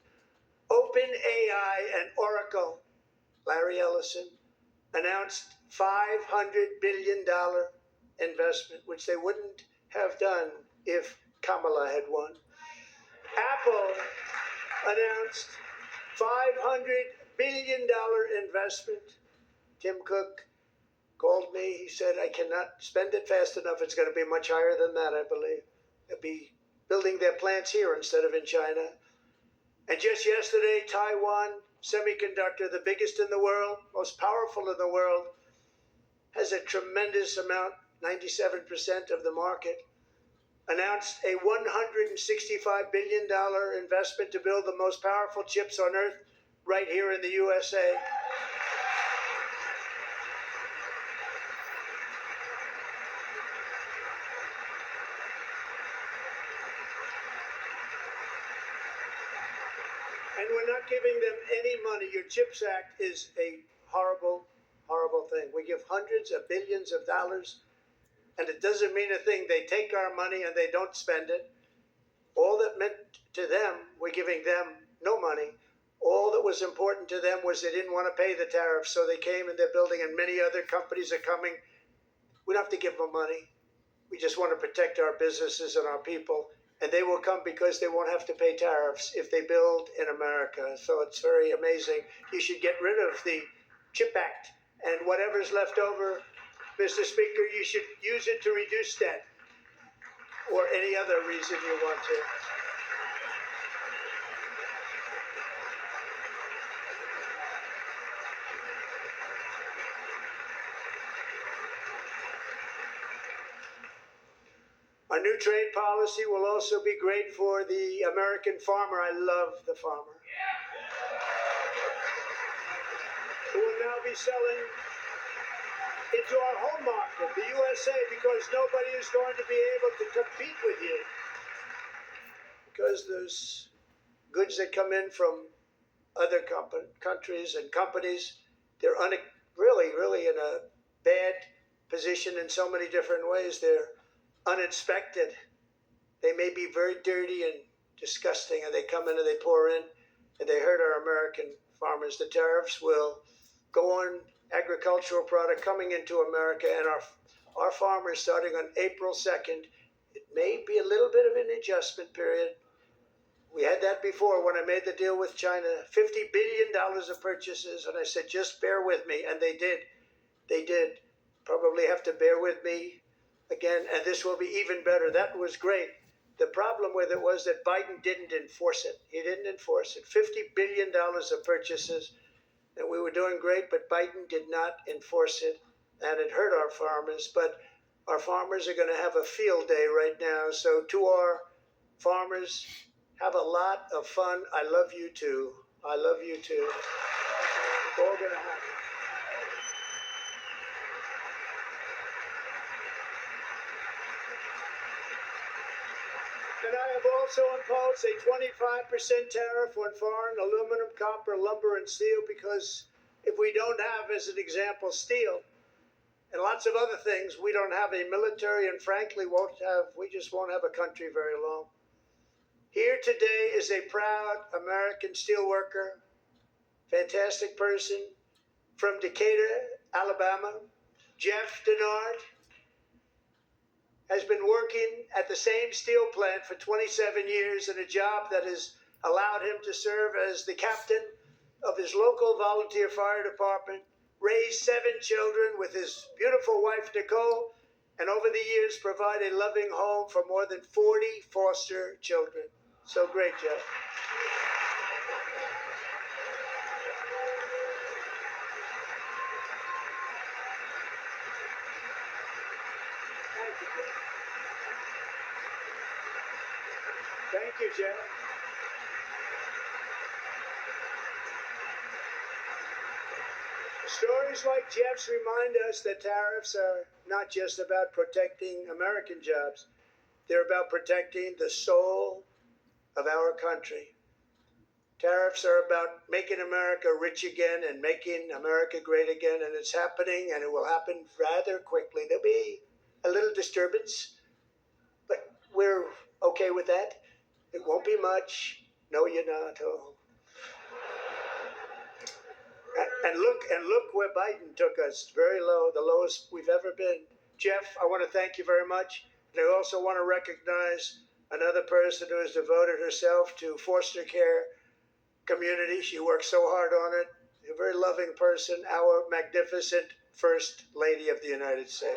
OpenAI and Oracle, Larry Ellison, announced $500 billion investment, which they wouldn't have done if Kamala had won. Apple announced $500 billion investment. Tim Cook called me. He said, I cannot spend it fast enough. It's going to be much higher than that, I believe. They'll be building their plants here instead of in China. And just yesterday, Taiwan Semiconductor, the biggest in the world, most powerful in the world, has a tremendous amount, 97% of the market, announced a $165 billion investment to build the most powerful chips on earth right here in the USA. And we're not giving them any money. Your CHIPS Act is a horrible, horrible thing. We give hundreds of billions of dollars, and it doesn't mean a thing. They take our money and they don't spend it. All that meant to them, we're giving them no money. All that was important to them was they didn't want to pay the tariffs, so they came and they're building, and many other companies are coming. We don't have to give them money. We just want to protect our businesses and our people. And they will come because they won't have to pay tariffs if they build in America. So it's very amazing. You should get rid of the CHIP Act. And whatever's left over, Mr. Speaker, you should use it to reduce debt or any other reason you want to. Our new trade policy will also be great for the American farmer. I love the farmer. Who will now be selling into our home market, the USA, because nobody is going to be able to compete with you. Because there's goods that come in from other countries and companies. They're really in a bad position in so many different ways. They're uninspected. They may be very dirty and disgusting, and they come in and they pour in and they hurt our American farmers. The tariffs will go on agricultural product coming into America, and our farmers, starting on April 2nd, it may be a little bit of an adjustment period. We had that before when I made the deal with China, $50 billion of purchases, and I said, just bear with me, and they did. They did. Probably have to bear with me again, and this will be even better. That was great. The problem with it was that Biden didn't enforce it. He didn't enforce it. $50 billion of purchases, and we were doing great, but Biden did not enforce it, and it hurt our farmers. But our farmers are going to have a field day right now. So to our farmers, have a lot of fun. I love you too. I love you too. It's all going to happen. And I have also imposed a 25% tariff on foreign aluminum, copper, lumber, and steel, because if we don't have, as an example, steel and lots of other things, we don't have a military, and frankly we just won't have a country very long. Here today is a proud American steelworker, fantastic person from Decatur, Alabama, Jeff Denard. Has been working at the same steel plant for 27 years in a job that has allowed him to serve as the captain of his local volunteer fire department, raised 7 children with his beautiful wife, Nicole, and over the years provide a loving home for more than 40 foster children. So great, Jeff. Thank you, Jeff. Stories like Jeff's remind us that tariffs are not just about protecting American jobs. They're about protecting the soul of our country. Tariffs are about making America rich again and making America great again, and it's happening, and it will happen rather quickly. There'll be a little disturbance, but we're okay with that. It won't be much. No, you're not. Oh. And look where Biden took us. Very low, the lowest we've ever been. Jeff, I want to thank you very much. And I also want to recognize another person who has devoted herself to foster care community. She works so hard on it. A very loving person, our magnificent First Lady of the United States.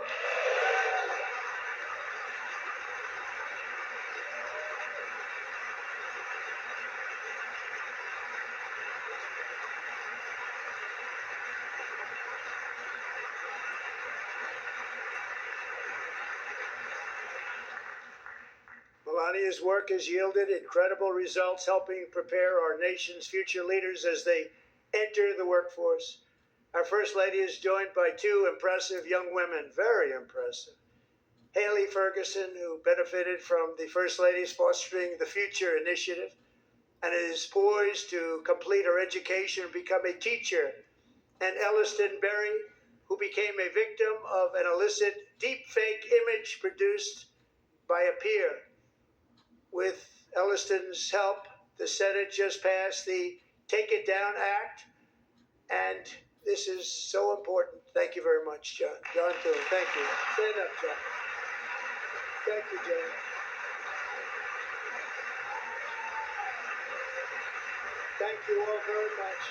Melania's work has yielded incredible results, helping prepare our nation's future leaders as they enter the workforce. Our First Lady is joined by 2 impressive young women, very impressive. Haley Ferguson, who benefited from the First Lady's Fostering the Future initiative and is poised to complete her education and become a teacher. And Elliston Berry, who became a victim of an illicit deepfake image produced by a peer. With Elliston's help, the Senate just passed the Take It Down Act, and this is so important. Thank you very much, John. John Thune, thank you. Stand up, John. Thank you, John. Thank you all very much.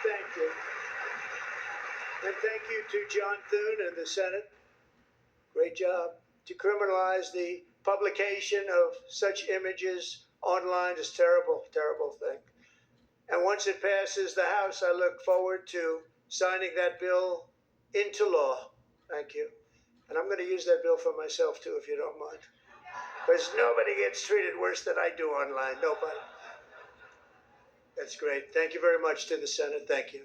Thank you. And thank you to John Thune and the Senate. Great job. To criminalize the publication of such images online is terrible, terrible thing. And once it passes the House, I look forward to signing that bill into law. Thank you. And I'm going to use that bill for myself too, if you don't mind. Because nobody gets treated worse than I do online. Nobody. That's great. Thank you very much to the Senate. Thank you.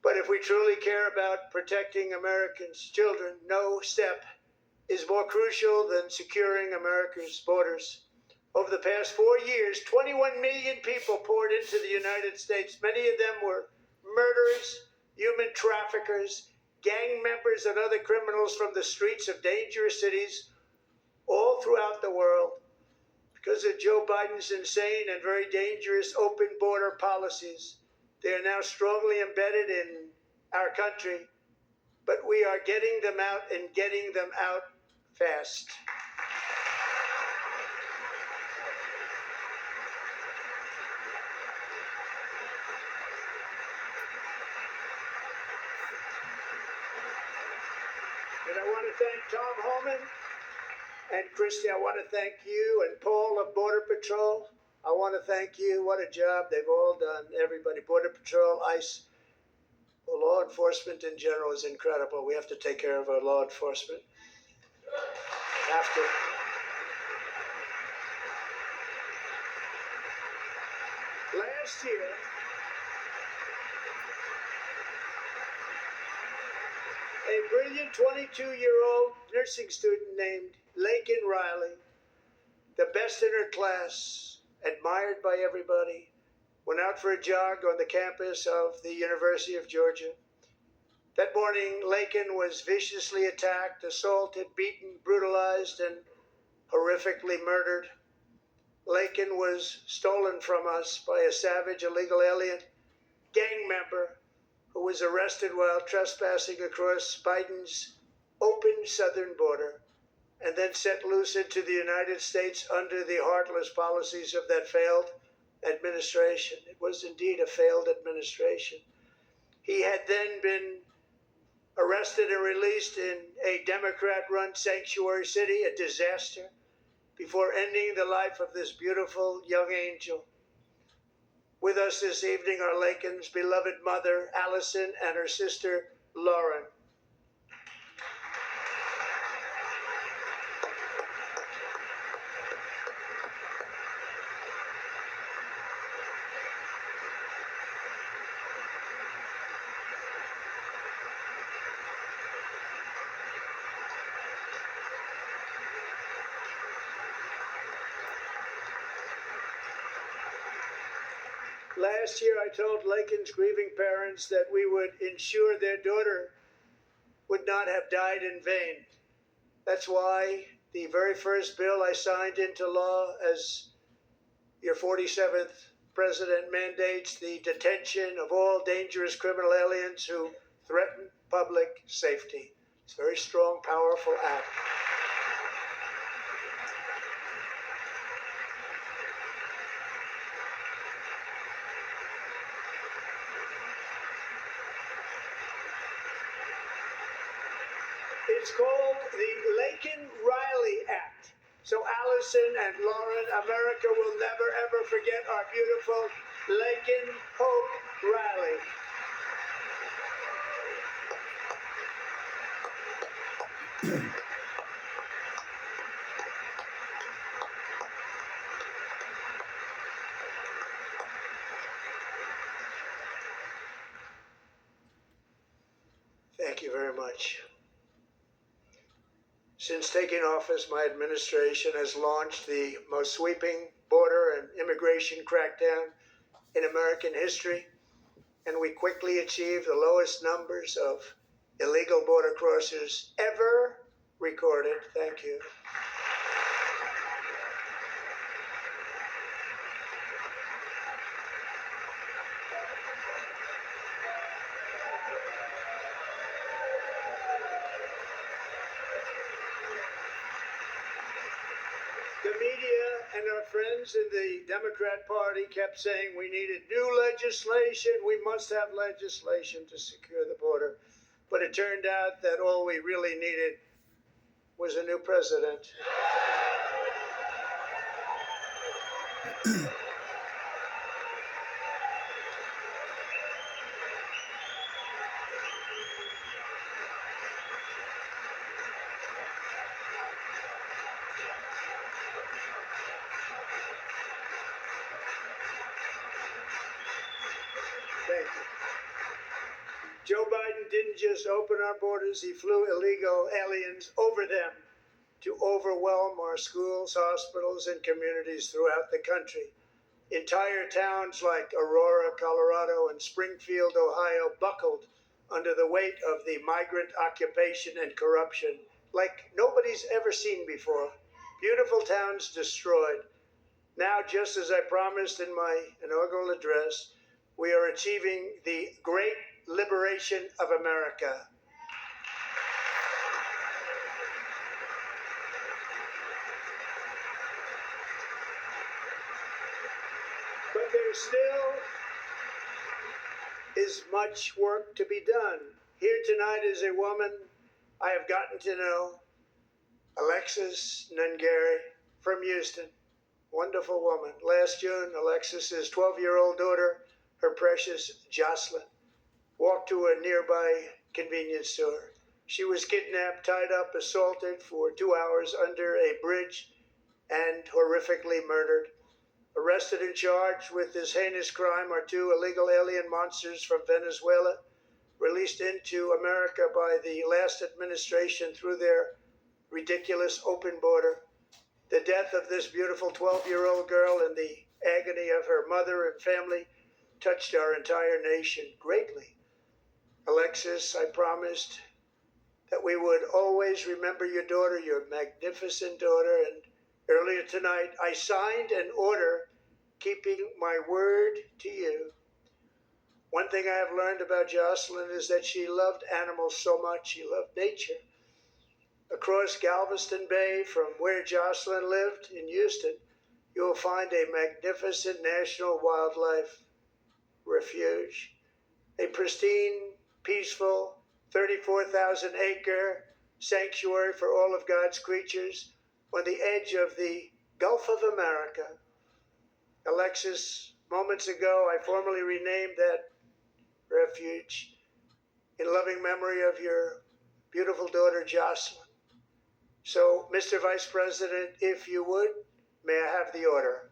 But if we truly care about protecting Americans' children, no step is more crucial than securing America's borders. Over the past 4 years, 21 million people poured into the United States. Many of them were murderers, human traffickers, gang members, and other criminals from the streets of dangerous cities all throughout the world. Because of Joe Biden's insane and very dangerous open border policies, they are now strongly embedded in our country, but we are getting them out and getting them out fast. And I want to thank Tom Homan and Christy. I want to thank you and Paul of Border Patrol. I want to thank you. What a job they've all done. Everybody, Border Patrol, ICE, well, law enforcement in general is incredible. We have to take care of our law enforcement. Have to. Last year, a brilliant 22-year-old nursing student named Laken Riley, the best in her class, admired by everybody, went out for a jog on the campus of the University of Georgia. That morning, Laken was viciously attacked, assaulted, beaten, brutalized, and horrifically murdered. Laken was stolen from us by a savage illegal alien gang member who was arrested while trespassing across Biden's open southern border and then set loose into the United States under the heartless policies of that failed administration. It was indeed a failed administration. He had then been arrested and released in a Democrat-run sanctuary city, a disaster, before ending the life of this beautiful young angel. With us this evening are Laken's beloved mother, Allison, and her sister, Lauren. Last year, I told Laken's grieving parents that we would ensure their daughter would not have died in vain. That's why the very first bill I signed into law as your 47th president mandates the detention of all dangerous criminal aliens who threaten public safety. It's a very strong, powerful act. It's called the Laken-Riley Act. So Allison and Lauren, America will never, ever forget our beautiful Laken Hope Riley. Thank you very much. Since taking office, my administration has launched the most sweeping border and immigration crackdown in American history, and we quickly achieved the lowest numbers of illegal border crossers ever recorded. Thank you. The media and our friends in the Democrat Party kept saying we needed new legislation. We must have legislation to secure the border. But it turned out that all we really needed was a new president. Thank you. Joe Biden didn't just open our borders, he flew illegal aliens over them to overwhelm our schools, hospitals, and communities throughout the country. Entire towns like Aurora, Colorado, and Springfield, Ohio, buckled under the weight of the migrant occupation and corruption like nobody's ever seen before. Beautiful towns destroyed. Now, just as I promised in my inaugural address, we are achieving the great liberation of America. But there still is much work to be done. Here tonight is a woman I have gotten to know, Alexis Nungary from Houston. Wonderful woman. Last June, Alexis's 12-year-old daughter, her precious Jocelyn, walked to a nearby convenience store. She was kidnapped, tied up, assaulted for 2 hours under a bridge, and horrifically murdered. Arrested and charged with this heinous crime are two illegal alien monsters from Venezuela, released into America by the last administration through their ridiculous open border. The death of this beautiful 12-year-old girl and the agony of her mother and family touched our entire nation greatly. Alexis, I promised that we would always remember your daughter, your magnificent daughter, and earlier tonight I signed an order keeping my word to you. One thing I have learned about Jocelyn is that she loved animals so much. She loved nature. Across Galveston Bay, from where Jocelyn lived in Houston, you will find a magnificent national wildlife refuge, a pristine, peaceful, 34,000-acre sanctuary for all of God's creatures on the edge of the Gulf of America. Alexis, moments ago, I formally renamed that refuge in loving memory of your beautiful daughter, Jocelyn. So, Mr. Vice President, if you would, may I have the order?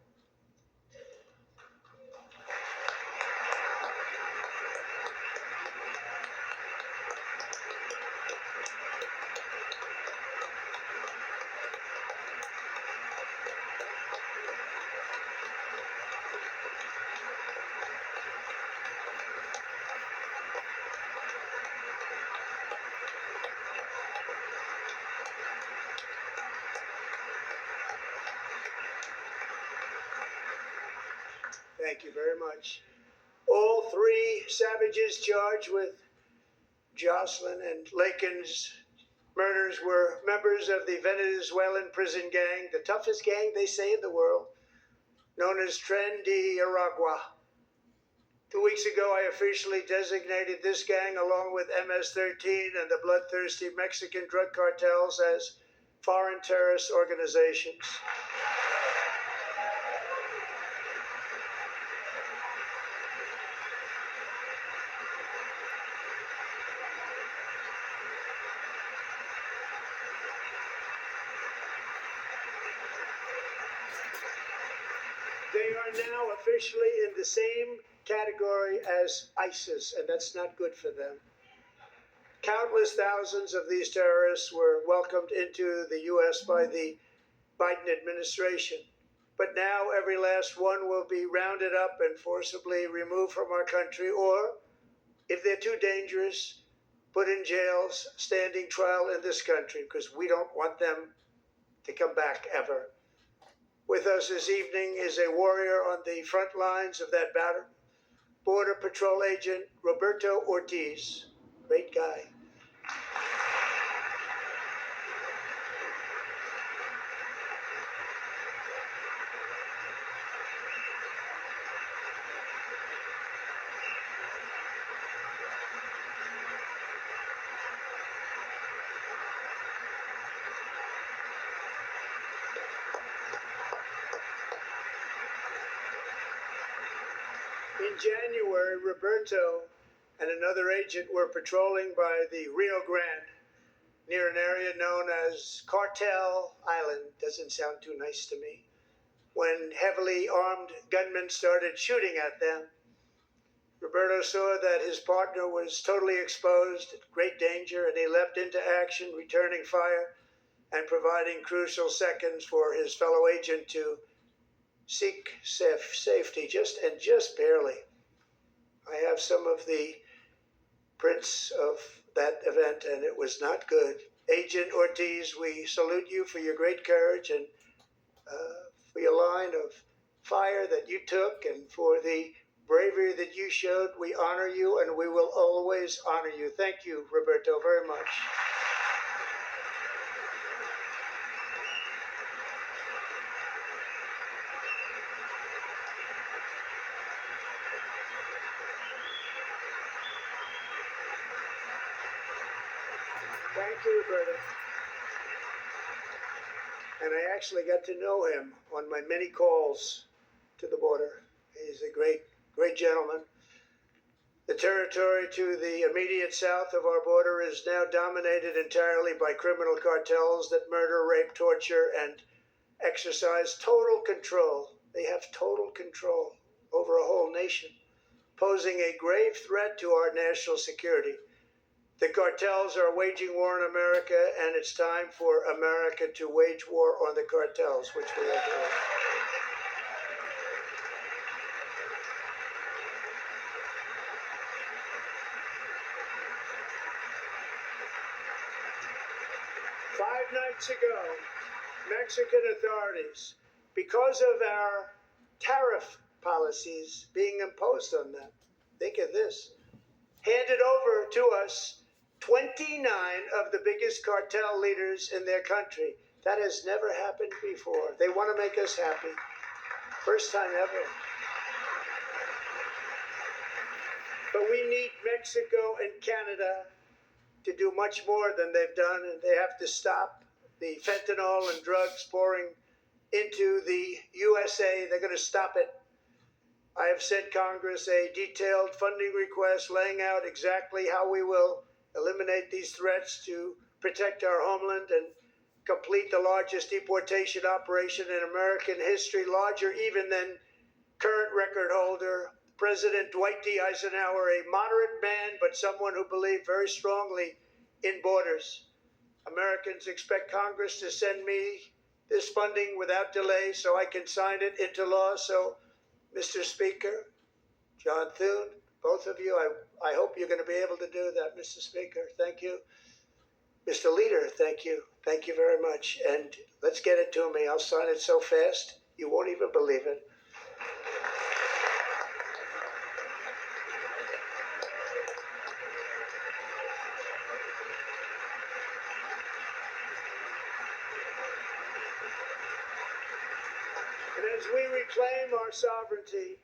Thank you very much. All three savages charged with Jocelyn and Lakin's murders were members of the Venezuelan prison gang, the toughest gang, they say, in the world, known as Tren de Aragua. 2 weeks ago, I officially designated this gang, along with MS-13 and the bloodthirsty Mexican drug cartels, as foreign terrorist organizations. They are now officially in the same category as ISIS, and that's not good for them. Countless thousands of these terrorists were welcomed into the U.S. by the Biden administration. But now every last one will be rounded up and forcibly removed from our country, or, if they're too dangerous, put in jails, standing trial in this country, because we don't want them to come back ever. With us this evening is a warrior on the front lines of that battle, Border Patrol Agent Roberto Ortiz. Great guy. In January, Roberto and another agent were patrolling by the Rio Grande, near an area known as Cartel Island. Doesn't sound too nice to me. When heavily armed gunmen started shooting at them, Roberto saw that his partner was totally exposed, at great danger, and he leapt into action, returning fire and providing crucial seconds for his fellow agent to seek safety, just barely. I have some of the prints of that event, and it was not good. Agent Ortiz, we salute you for your great courage and for your line of fire that you took, and for the bravery that you showed. We honor you, and we will always honor you. Thank you, Roberto, very much. Thank you, Roberta. And I actually got to know him on my many calls to the border. He's a great, great gentleman. The territory to the immediate south of our border is now dominated entirely by criminal cartels that murder, rape, torture, and exercise total control. They have total control over a whole nation, posing a grave threat to our national security. The cartels are waging war in America, and it's time for America to wage war on the cartels, which we are doing. Five nights ago, Mexican authorities, because of our tariff policies being imposed on them, think of this, handed over to us 29 of the biggest cartel leaders in their country. That has never happened before. They want to make us happy. First time ever. But we need Mexico and Canada to do much more than they've done, and they have to stop the fentanyl and drugs pouring into the USA. They're going to stop it. I have sent Congress a detailed funding request laying out exactly how we will eliminate these threats to protect our homeland and complete the largest deportation operation in American history, larger even than current record holder President Dwight D. Eisenhower, a moderate man, but someone who believed very strongly in borders. Americans expect Congress to send me this funding without delay so I can sign it into law. So, Mr. Speaker, John Thune, both of you, I hope you're going to be able to do that, Mr. Speaker. Thank you. Mr. Leader, thank you. Thank you very much. And let's get it to me. I'll sign it so fast, you won't even believe it. And as we reclaim our sovereignty,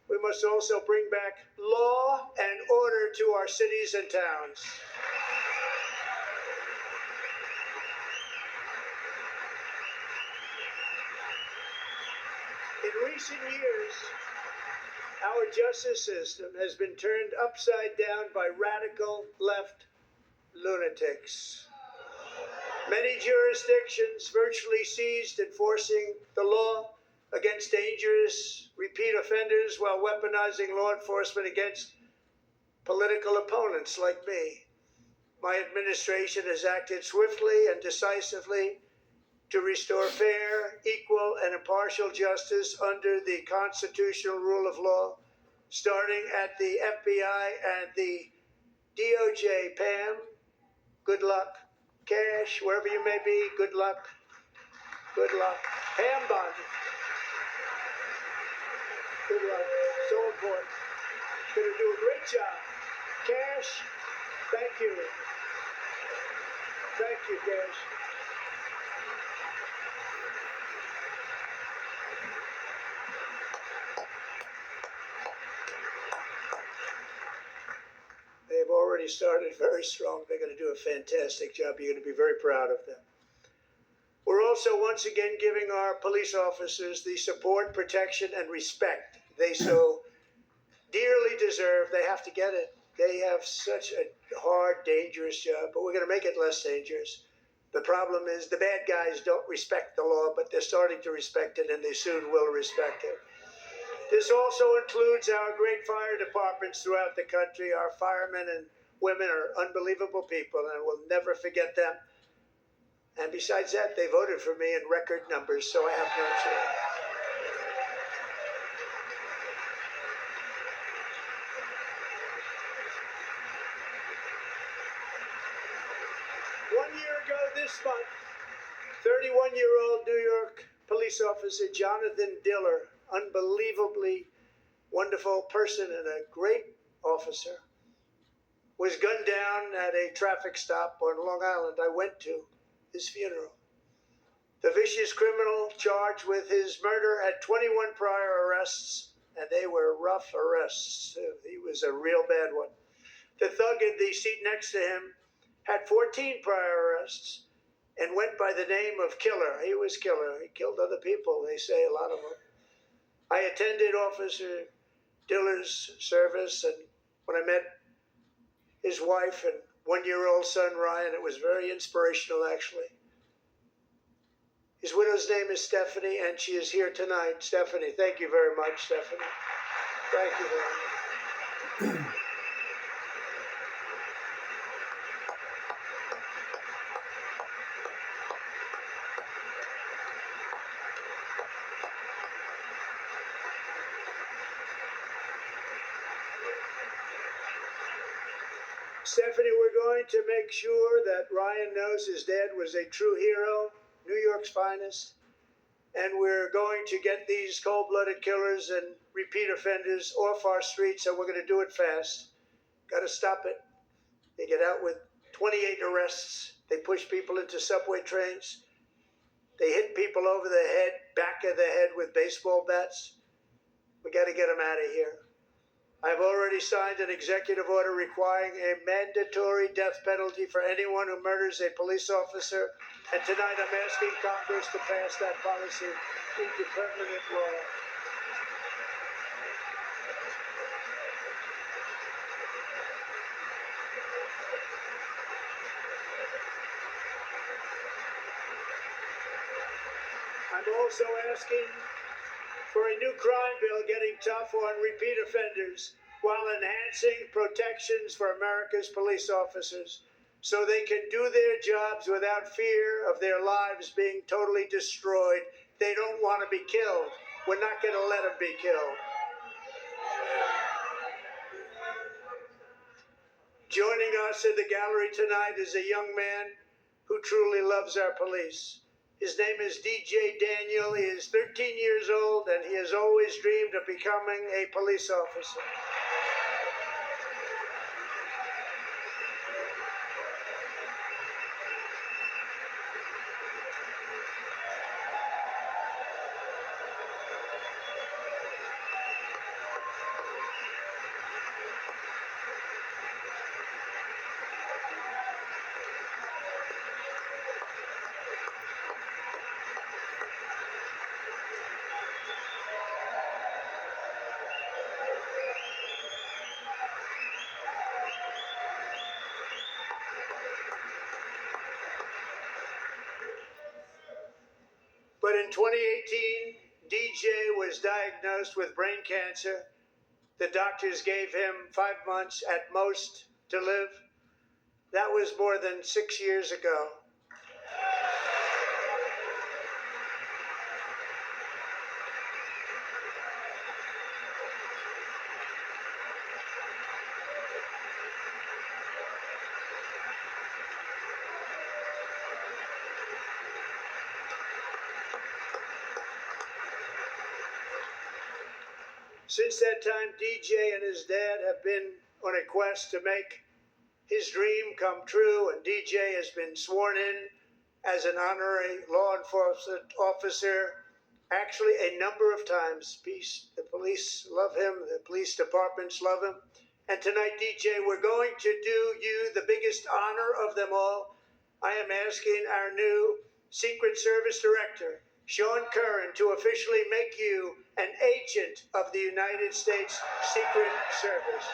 we must also bring back law and order to our cities and towns. In recent years, our justice system has been turned upside down by radical left lunatics. Many jurisdictions virtually ceased enforcing the law against dangerous repeat offenders while weaponizing law enforcement against political opponents like me. My administration has acted swiftly and decisively to restore fair, equal, and impartial justice under the constitutional rule of law, starting at the FBI and the DOJ. Pam, good luck. Cash, wherever you may be, good luck. Good luck. Pam Bondi. Good luck. So important. Going to do a great job. Cash, thank you. Thank you, Cash. They've already started very strong. They're going to do a fantastic job. You're going to be very proud of them. We're also once again giving our police officers the support, protection, and respect they so dearly deserve. They have to get it. They have such a hard, dangerous job, but we're going to make it less dangerous. The problem is the bad guys don't respect the law, but they're starting to respect it, and they soon will respect it. This also includes our great fire departments throughout the country. Our firemen and women are unbelievable people, and we'll never forget them. And besides that, they voted for me in record numbers, so I have no choice. One year ago this month, 31-year-old New York police officer Jonathan Diller, unbelievably wonderful person and a great officer, was gunned down at a traffic stop on Long Island. I went to his funeral. The vicious criminal charged with his murder had 21 prior arrests, and they were rough arrests. He was a real bad one. The thug in the seat next to him had 14 prior arrests, and went by the name of Killer. He was Killer. He killed other people, they say, a lot of them. I attended Officer Diller's service, and when I met his wife and one-year-old son, Ryan, it was very inspirational, actually. His widow's name is Stephanie, and she is here tonight. Stephanie, thank you very much, Stephanie. Thank you very much. Stephanie, we're going to make sure that Ryan knows his dad was a true hero, New York's finest, and we're going to get these cold-blooded killers and repeat offenders off our streets, and we're going to do it fast. Got to stop it. They get out with 28 arrests. They push people into subway trains. They hit people over the head, back of the head with baseball bats. We got to get them out of here. I've already signed an executive order requiring a mandatory death penalty for anyone who murders a police officer. And tonight I'm asking Congress to pass that policy into permanent law. I'm also asking for a new crime bill getting tough on repeat offenders while enhancing protections for America's police officers so they can do their jobs without fear of their lives being totally destroyed. They don't want to be killed. We're not going to let them be killed. Joining us in the gallery tonight is a young man who truly loves our police. His name is DJ Daniel. He is 13 years old, and he has always dreamed of becoming a police officer. But in 2018, DJ was diagnosed with brain cancer. The doctors gave him 5 months at most to live. That was more than 6 years ago. Since that time, DJ and his dad have been on a quest to make his dream come true, and DJ has been sworn in as an honorary law enforcement officer, actually a number of times. The police love him, the police departments love him. And tonight, DJ, we're going to do you the biggest honor of them all. I am asking our new Secret Service Director, Sean Curran, to officially make you an agent of the United States Secret Service.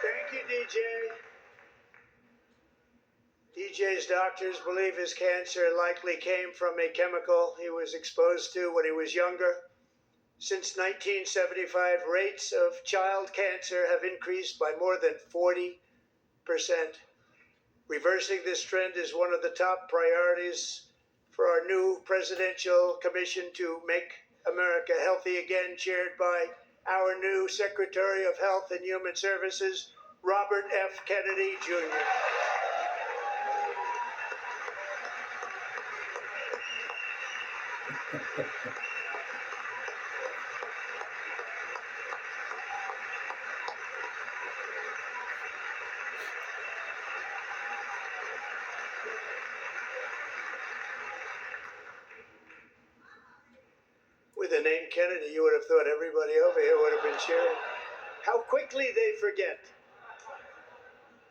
Thank you, DJ. DJ's doctors believe his cancer likely came from a chemical he was exposed to when he was younger. Since 1975, rates of child cancer have increased by more than 40%. Reversing this trend is one of the top priorities for our new presidential commission to make America healthy again, chaired by our new Secretary of Health and Human Services, Robert F. Kennedy, Jr. With the name Kennedy, you would have thought everybody over here would have been cheering. How quickly they forget.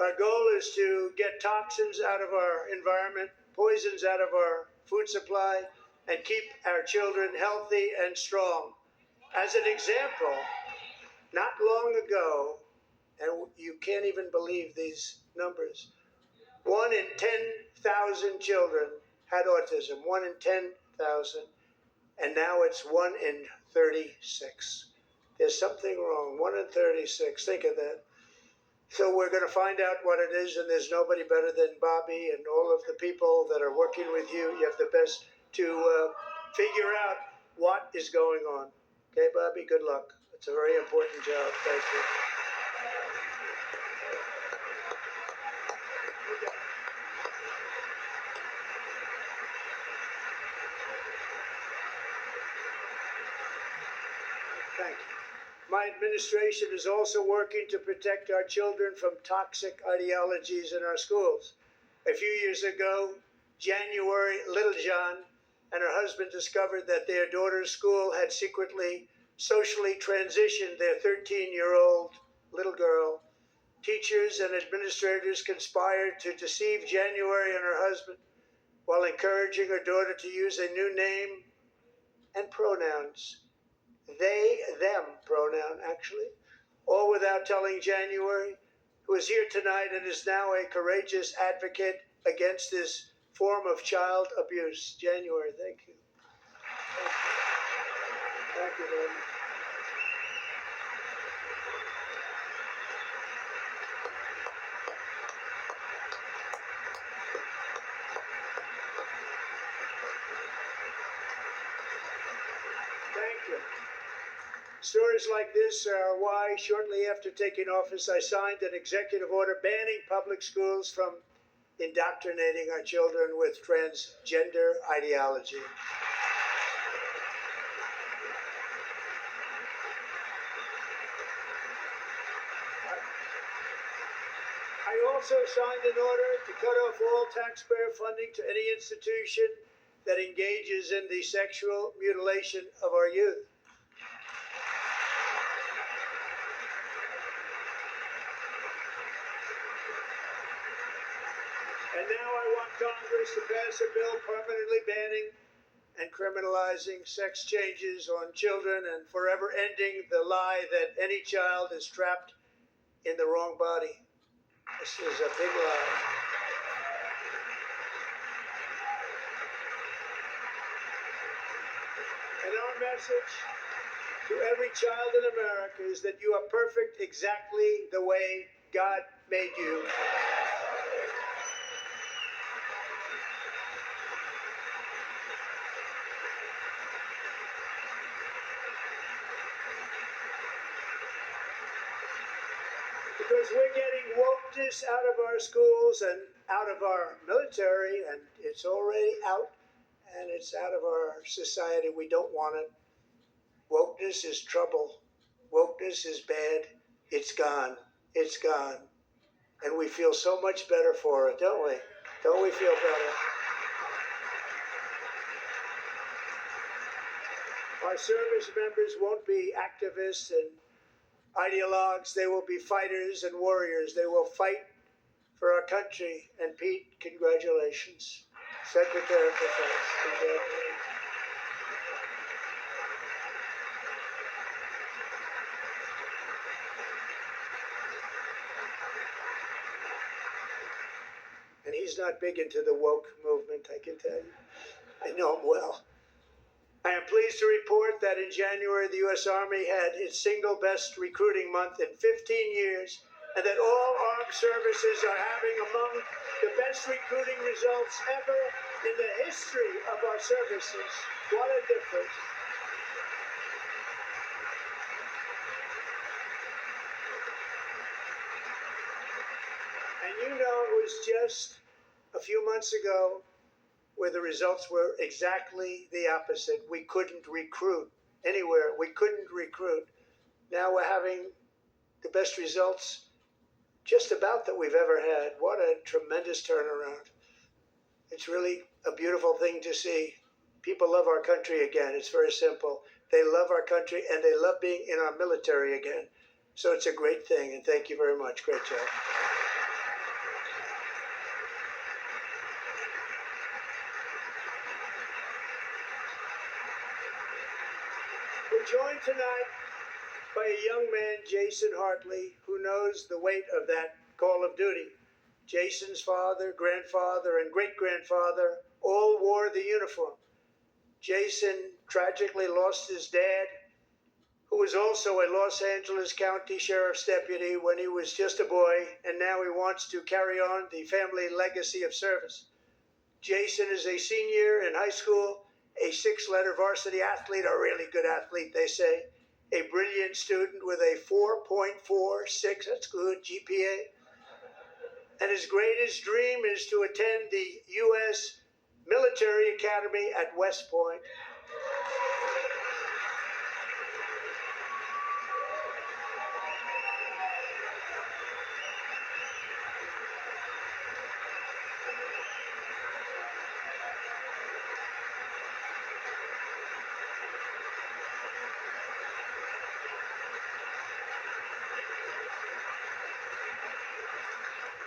Our goal is to get toxins out of our environment, poisons out of our food supply, and keep our children healthy and strong. As an example, not long ago, and you can't even believe these numbers, 1 in 10,000 children had autism, 1 in 10,000. And now it's 1 in 36. There's something wrong. 1 in 36. Think of that. So we're going to find out what it is, and there's nobody better than Bobby and all of the people that are working with you. You have the best to figure out what is going on. Okay, Bobby, good luck. It's a very important job. Thank you. Thank you. My administration is also working to protect our children from toxic ideologies in our schools. A few years ago, January Littlejohn and her husband discovered that their daughter's school had secretly socially transitioned their 13-year-old little girl. Teachers and administrators conspired to deceive January and her husband while encouraging her daughter to use a new name and pronouns. They, them pronoun, actually, all without telling January, who is here tonight and is now a courageous advocate against this form of child abuse. January, thank you. Thank you very much. Thank you. Stories like this are why, shortly after taking office, I signed an executive order banning public schools from indoctrinating our children with transgender ideology. I also signed an order to cut off all taxpayer funding to any institution that engages in the sexual mutilation of our youth. And now I want Congress to pass a bill permanently banning and criminalizing sex changes on children and forever ending the lie that any child is trapped in the wrong body. This is a big lie. And our message to every child in America is that you are perfect exactly the way God made you. Because we're getting wokeness out of our schools and out of our military, and it's already out, and it's out of our society. We don't want it. Wokeness is trouble. Wokeness is bad. It's gone. It's gone. And we feel so much better for it, don't we? Don't we feel better? Our service members won't be activists and ideologues. They will be fighters and warriors. They will fight for our country. And Pete, congratulations. Secretary of Defense, congratulations. And he's not big into the woke movement, I can tell you. I know him well. I am pleased to report that in January, the U.S. Army had its single best recruiting month in 15 years, and that all armed services are having among the best recruiting results ever in the history of our services. What a difference. And you know, it was just a few months ago where the results were exactly the opposite. We couldn't recruit anywhere. We couldn't recruit. Now we're having the best results just about that we've ever had. What a tremendous turnaround. It's really a beautiful thing to see. People love our country again. It's very simple. They love our country and they love being in our military again. So it's a great thing, and thank you very much. Great job. We're joined tonight by a young man, Jason Hartley, who knows the weight of that call of duty. Jason's father, grandfather, and great-grandfather all wore the uniform. Jason tragically lost his dad, who was also a Los Angeles County Sheriff's deputy when he was just a boy, and now he wants to carry on the family legacy of service. Jason is a senior in high school, a 6-letter varsity athlete, a really good athlete, they say, a brilliant student with a 4.46, that's good, GPA. And his greatest dream is to attend the U.S. Military Academy at West Point.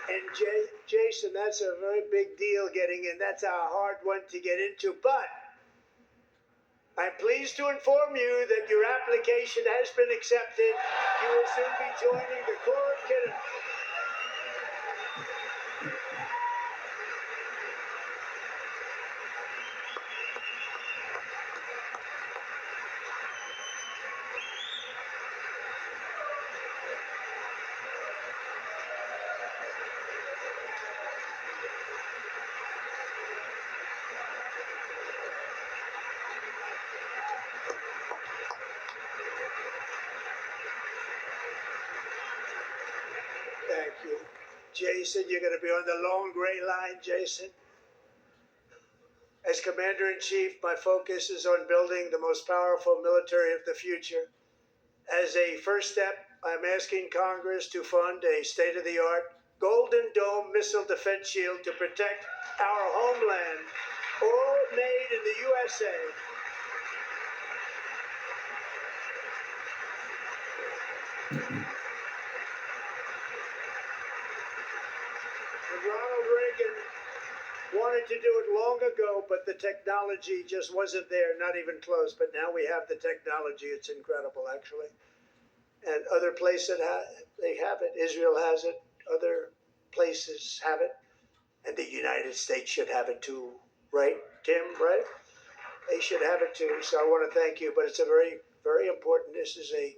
And Jason, that's a very big deal getting in. That's a hard one to get into. But I'm pleased to inform you that your application has been accepted. You will soon be joining the Corps of Kidder. Thank you. Jason, you're going to be on the long gray line, Jason. As Commander-in-Chief, my focus is on building the most powerful military of the future. As a first step, I'm asking Congress to fund a state-of-the-art Golden Dome missile defense shield to protect our homeland, all made in the USA. Ronald Reagan wanted to do it long ago, but the technology just wasn't there, not even close. But now we have the technology. It's incredible, actually. And other places they have it. Israel has it. Other places have it. And the United States should have it too. Right, Tim? Right? They should have it too. So I want to thank you. But it's a very, very important. This is a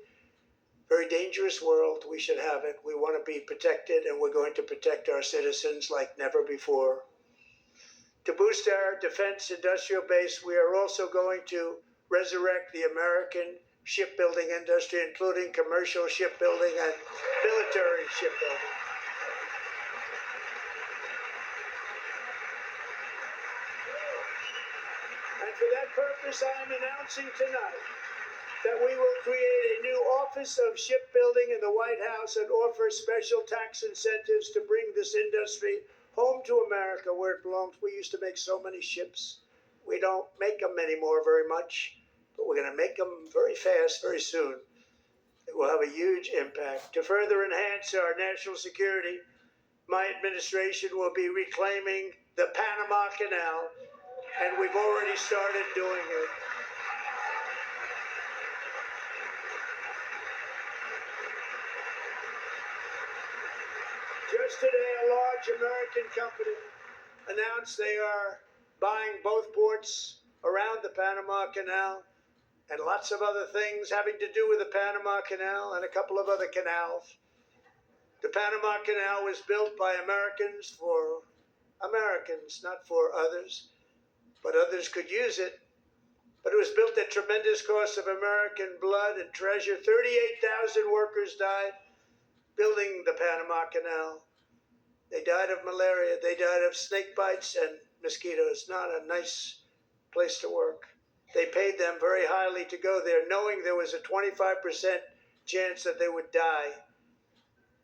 very dangerous world. We should have it. We want to be protected, and we're going to protect our citizens like never before. To boost our defense industrial base, we are also going to resurrect the American shipbuilding industry, including commercial shipbuilding and military shipbuilding. And for that purpose, I am announcing tonight that we will create a new Office of Shipbuilding in the White House and offer special tax incentives to bring this industry home to America where it belongs. We used to make so many ships. We don't make them anymore very much, but we're going to make them very fast, very soon. It will have a huge impact. To further enhance our national security, my administration will be reclaiming the Panama Canal, and we've already started doing it. Just today, a large American company announced they are buying both ports around the Panama Canal and lots of other things having to do with the Panama Canal and a couple of other canals. The Panama Canal was built by Americans for Americans, not for others, but others could use it. But it was built at tremendous cost of American blood and treasure. 38,000 workers died building the Panama Canal. They died of malaria. They died of snake bites and mosquitoes. Not a nice place to work. They paid them very highly to go there, knowing there was a 25% chance that they would die.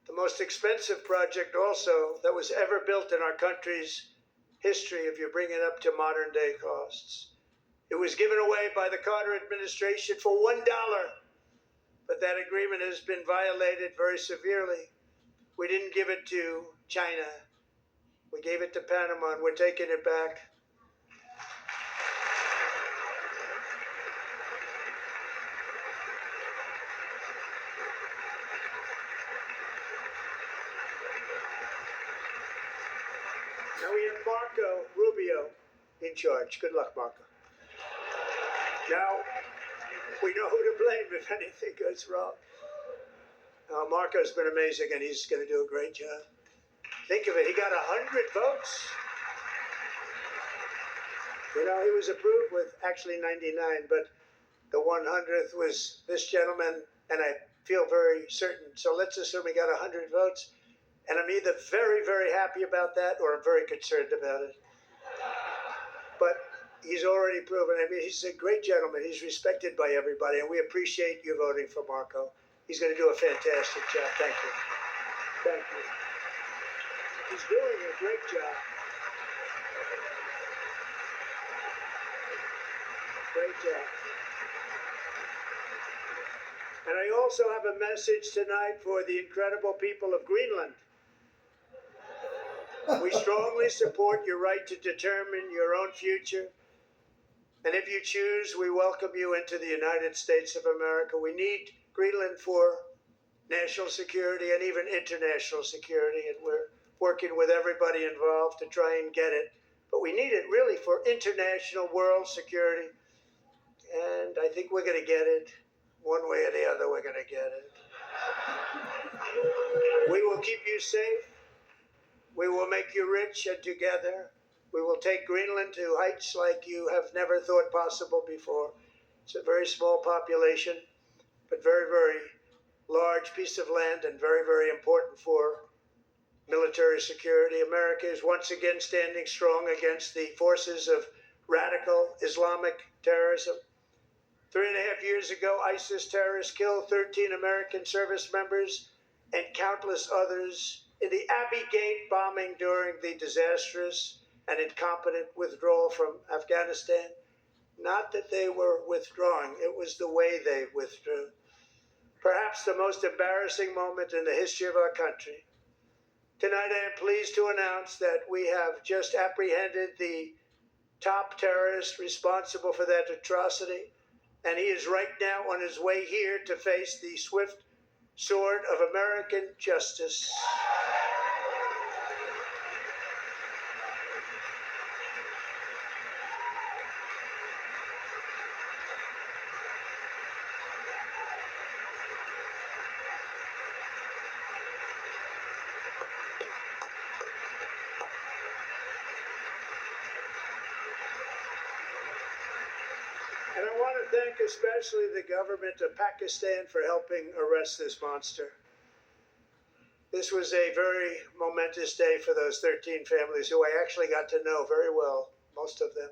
The most expensive project also that was ever built in our country's history, if you bring it up to modern day costs. It was given away by the Carter administration for $1, but that agreement has been violated very severely. We didn't give it to China. We gave it to Panama, and we're taking it back. Now we have Marco Rubio in charge. Good luck, Marco. Now, we know who to blame if anything goes wrong. Marco's been amazing, and he's going to do a great job. Think of it, he got 100 votes. You know, he was approved with actually 99, but the 100th was this gentleman, and I feel very certain. So let's assume he got 100 votes. And I'm either very, very happy about that or I'm very concerned about it. But he's already proven. I mean, he's a great gentleman. He's respected by everybody, and we appreciate you voting for Marco. He's going to do a fantastic job. Thank you. Thank you. He's doing a great job. Great job. And I also have a message tonight for the incredible people of Greenland. We strongly support your right to determine your own future. And if you choose, we welcome you into the United States of America. We need Greenland for national security and even international security. And we're working with everybody involved to try and get it. But we need it really for international world security. And I think we're going to get it. One way or the other, we're going to get it. We will keep you safe. We will make you rich, and together we will take Greenland to heights like you have never thought possible before. It's a very small population, but very, very large piece of land and very, very important for military security. America is once again standing strong against the forces of radical Islamic terrorism. 3.5 years ago, ISIS terrorists killed 13 American service members and countless others in the Abbey Gate bombing during the disastrous and incompetent withdrawal from Afghanistan. Not that they were withdrawing, it was the way they withdrew. Perhaps the most embarrassing moment in the history of our country. Tonight I am pleased to announce that we have just apprehended the top terrorist responsible for that atrocity, and he is right now on his way here to face the swift sword of American justice. And I want to thank especially the government of Pakistan for helping arrest this monster. This was a very momentous day for those 13 families who I actually got to know very well, most of them,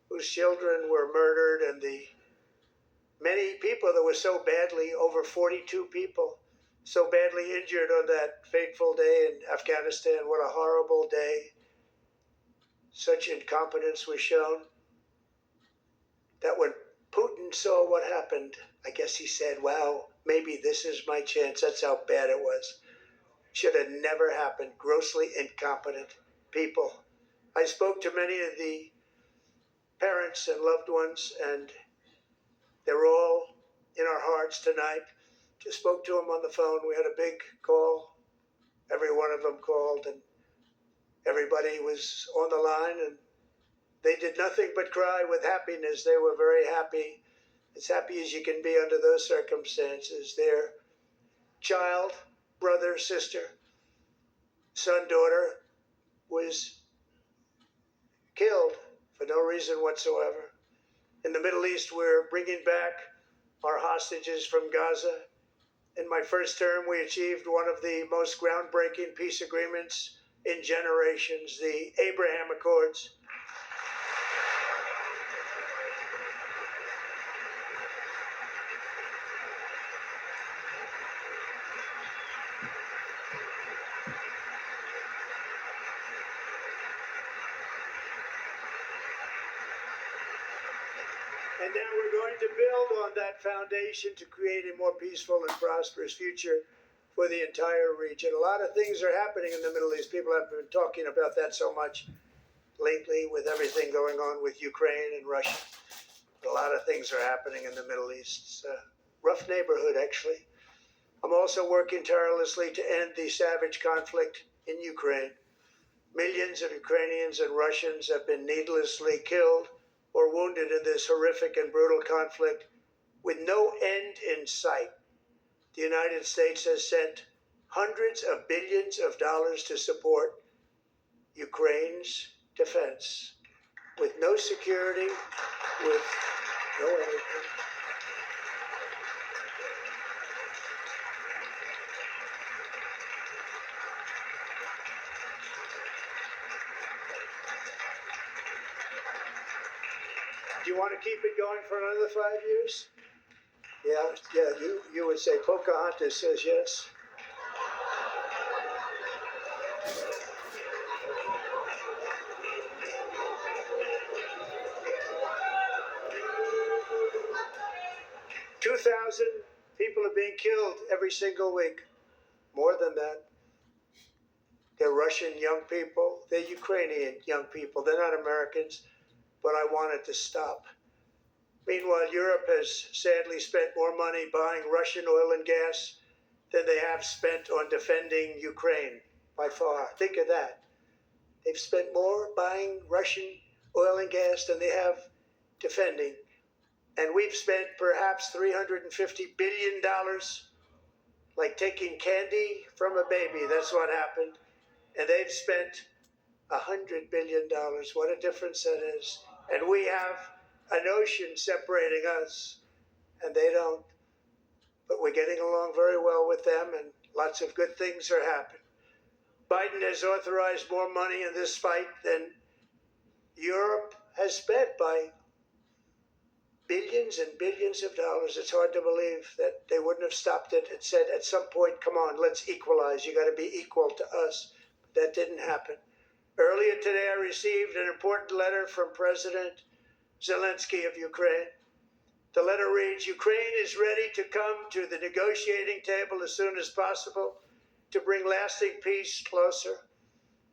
whose children were murdered, and the many people that were so badly, over 42 people, so badly injured on that fateful day in Afghanistan. What a horrible day. Such incompetence was shown. That when Putin saw what happened, I guess he said, wow, maybe this is my chance. That's how bad it was. Should have never happened. Grossly incompetent people. I spoke to many of the parents and loved ones, and they're all in our hearts tonight. Just spoke to them on the phone. We had a big call. Every one of them called, and everybody was on the line, and they did nothing but cry with happiness. They were very happy, as happy as you can be under those circumstances. Their child, brother, sister, son, daughter was killed for no reason whatsoever. In the Middle East, we're bringing back our hostages from Gaza. In my first term, we achieved one of the most groundbreaking peace agreements in generations, the Abraham Accords. And now we're going to build on that foundation to create a more peaceful and prosperous future for the entire region. A lot of things are happening in the Middle East. People have been talking about that so much lately with everything going on with Ukraine and Russia. A lot of things are happening in the Middle East. It's a rough neighborhood, actually. I'm also working tirelessly to end the savage conflict in Ukraine. Millions of Ukrainians and Russians have been needlessly killed or wounded in this horrific and brutal conflict with no end in sight. The United States has sent hundreds of billions of dollars to support Ukraine's defense with no security, with no anything. Do you want to keep it going for another 5 years? Yeah, you would say Pocahontas says yes. People are being killed every single week. More than that. They're Russian young people. They're Ukrainian young people. They're not Americans. But I want it to stop. Meanwhile, Europe has sadly spent more money buying Russian oil and gas than they have spent on defending Ukraine, by far. Think of that. They've spent more buying Russian oil and gas than they have defending. And we've spent perhaps $350 billion, like taking candy from a baby. That's what happened. And they've spent $100 billion. What a difference that is. And we have an ocean separating us, and they don't. But we're getting along very well with them, and lots of good things are happening. Biden has authorized more money in this fight than Europe has spent by billions and billions of dollars. It's hard to believe that they wouldn't have stopped it and said at some point, come on, let's equalize. You got to be equal to us. But that didn't happen. Earlier today, I received an important letter from President Zelensky of Ukraine. The letter reads, Ukraine is ready to come to the negotiating table as soon as possible to bring lasting peace closer.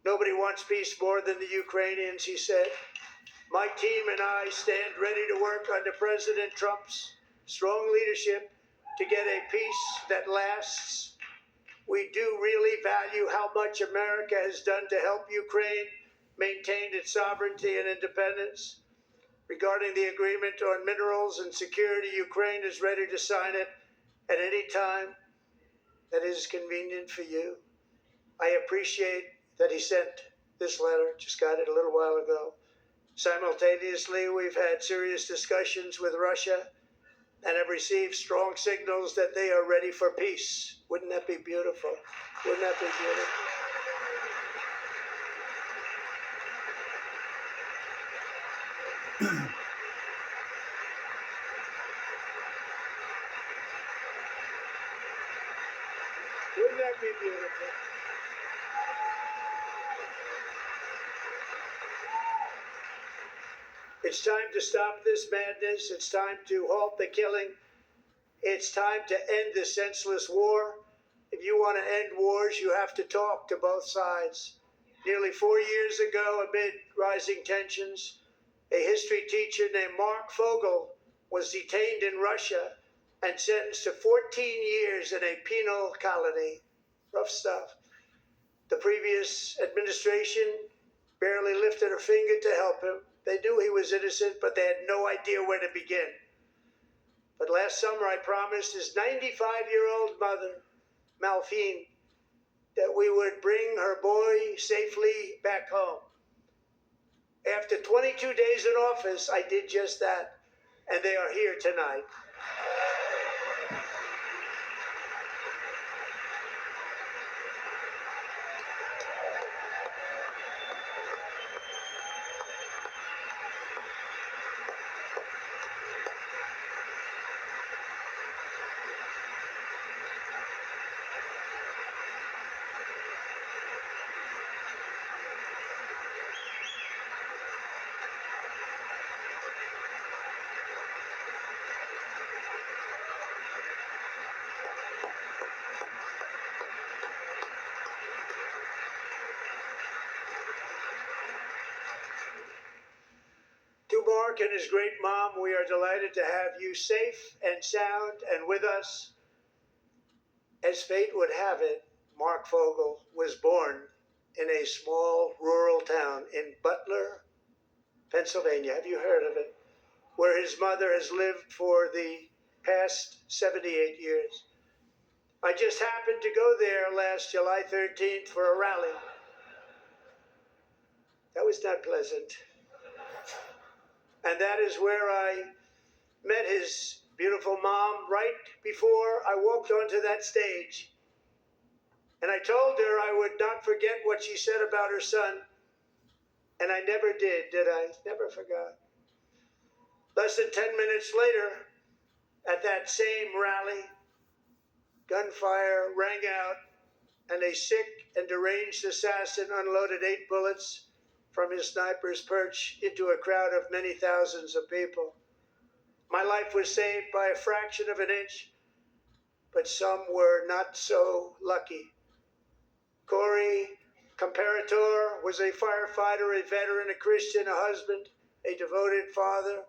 Nobody wants peace more than the Ukrainians, he said. My team and I stand ready to work under President Trump's strong leadership to get a peace that lasts. We do really value how much America has done to help Ukraine maintain its sovereignty and independence. Regarding the agreement on minerals and security, Ukraine is ready to sign it at any time that is convenient for you. I appreciate that he sent this letter, just got it a little while ago. Simultaneously, we've had serious discussions with Russia and have received strong signals that they are ready for peace. Wouldn't that be beautiful? Wouldn't that be beautiful? Wouldn't that be beautiful? It's time to stop this madness. It's time to halt the killing. It's time to end this senseless war. If you want to end wars, you have to talk to both sides. Nearly 4 years ago, amid rising tensions, a history teacher named Mark Fogel was detained in Russia and sentenced to 14 years in a penal colony. Rough stuff. The previous administration barely lifted a finger to help him. They knew he was innocent, but they had no idea where to begin. But last summer, I promised his 95-year-old mother, Malphine, that we would bring her boy safely back home. After 22 days in office, I did just that, and they are here tonight. To Mark and his great mom, we are delighted to have you safe and sound and with us. As fate would have it, Mark Fogel was born in a small rural town in Butler, Pennsylvania. Have you heard of it? Where his mother has lived for the past 78 years. I just happened to go there last July 13th for a rally. That was not pleasant. And that is where I met his beautiful mom right before I walked onto that stage. And I told her I would not forget what she said about her son. And I never did I? Never forgot. Less than 10 minutes later, at that same rally, gunfire rang out, and a sick and deranged assassin unloaded 8 bullets from his sniper's perch into a crowd of many thousands of people. My life was saved by a fraction of an inch, but some were not so lucky. Corey Comparator was a firefighter, a veteran, a Christian, a husband, a devoted father,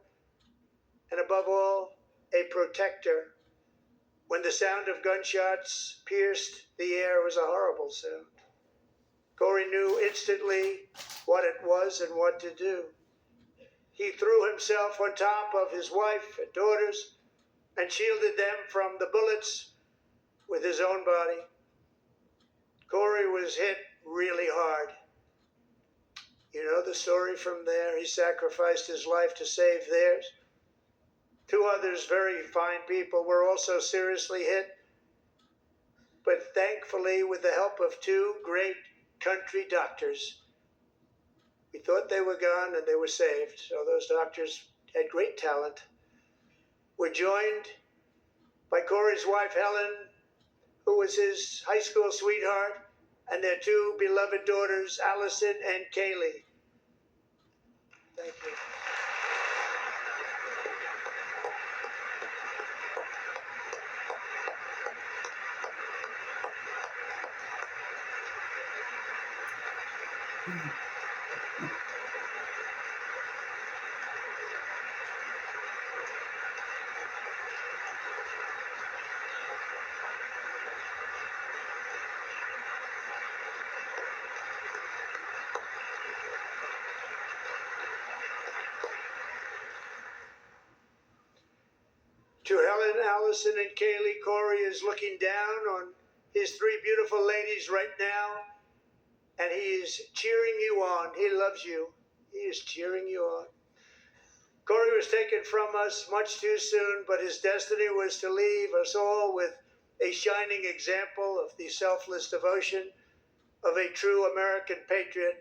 and above all, a protector. When the sound of gunshots pierced the air, it was a horrible sound. Corey knew instantly what it was and what to do. He threw himself on top of his wife and daughters and shielded them from the bullets with his own body. Corey was hit really hard. You know the story from there. He sacrificed his life to save theirs. 2 others, very fine people, were also seriously hit. But thankfully, with the help of 2 great country doctors, we thought they were gone and they were saved. So those doctors had great talent. We're joined by Corey's wife, Helen, who was his high school sweetheart, and their 2 beloved daughters, Allison and Kaylee. Thank you. To Helen, Allison, and Kaylee, Corey is looking down on his 3 beautiful ladies right now, and he is cheering you on. He loves you. He is cheering you on. Corey was taken from us much too soon, but his destiny was to leave us all with a shining example of the selfless devotion of a true American patriot.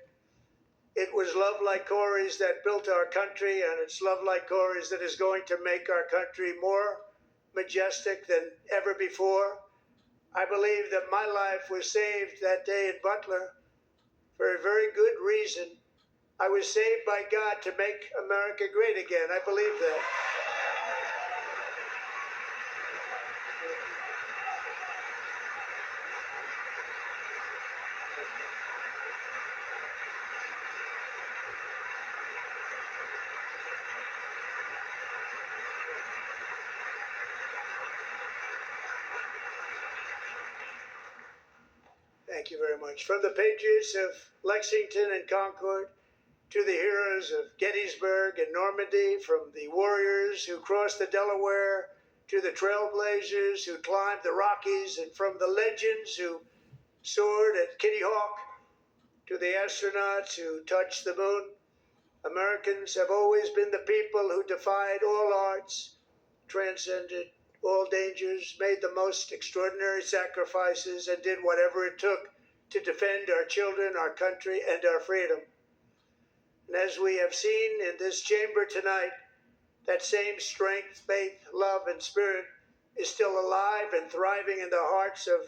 It was love like Corey's that built our country, and it's love like Corey's that is going to make our country more majestic than ever before. I believe that my life was saved that day in Butler for a very good reason. I was saved by God to make America great again. I believe that. Thank you very much. From the patriots of Lexington and Concord to the heroes of Gettysburg and Normandy, from the warriors who crossed the Delaware to the trailblazers who climbed the Rockies, and from the legends who soared at Kitty Hawk to the astronauts who touched the moon, Americans have always been the people who defied all odds, transcended all dangers, made the most extraordinary sacrifices, and did whatever it took to defend our children, our country, and our freedom. And as we have seen in this chamber tonight, that same strength, faith, love, and spirit is still alive and thriving in the hearts of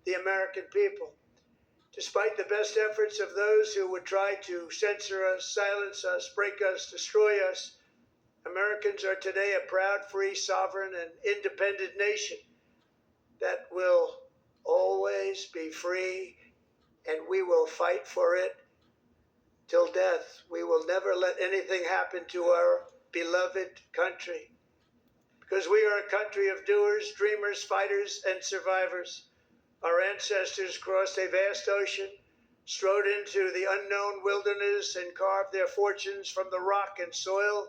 the American people. Despite the best efforts of those who would try to censor us, silence us, break us, destroy us, Americans are today a proud, free, sovereign, and independent nation that will always be free, and we will fight for it till death. We will never let anything happen to our beloved country, because we are a country of doers, dreamers, fighters, and survivors. Our ancestors crossed a vast ocean, strode into the unknown wilderness, and carved their fortunes from the rock and soil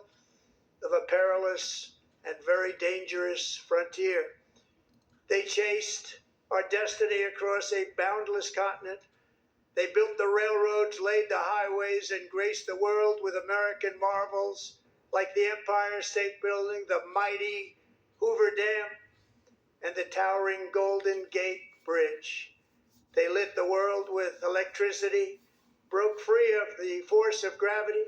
of a perilous and very dangerous frontier. They chased our destiny across a boundless continent. They built the railroads, laid the highways, and graced the world with American marvels like the Empire State Building, the mighty Hoover Dam, and the towering Golden Gate Bridge. They lit the world with electricity, broke free of the force of gravity,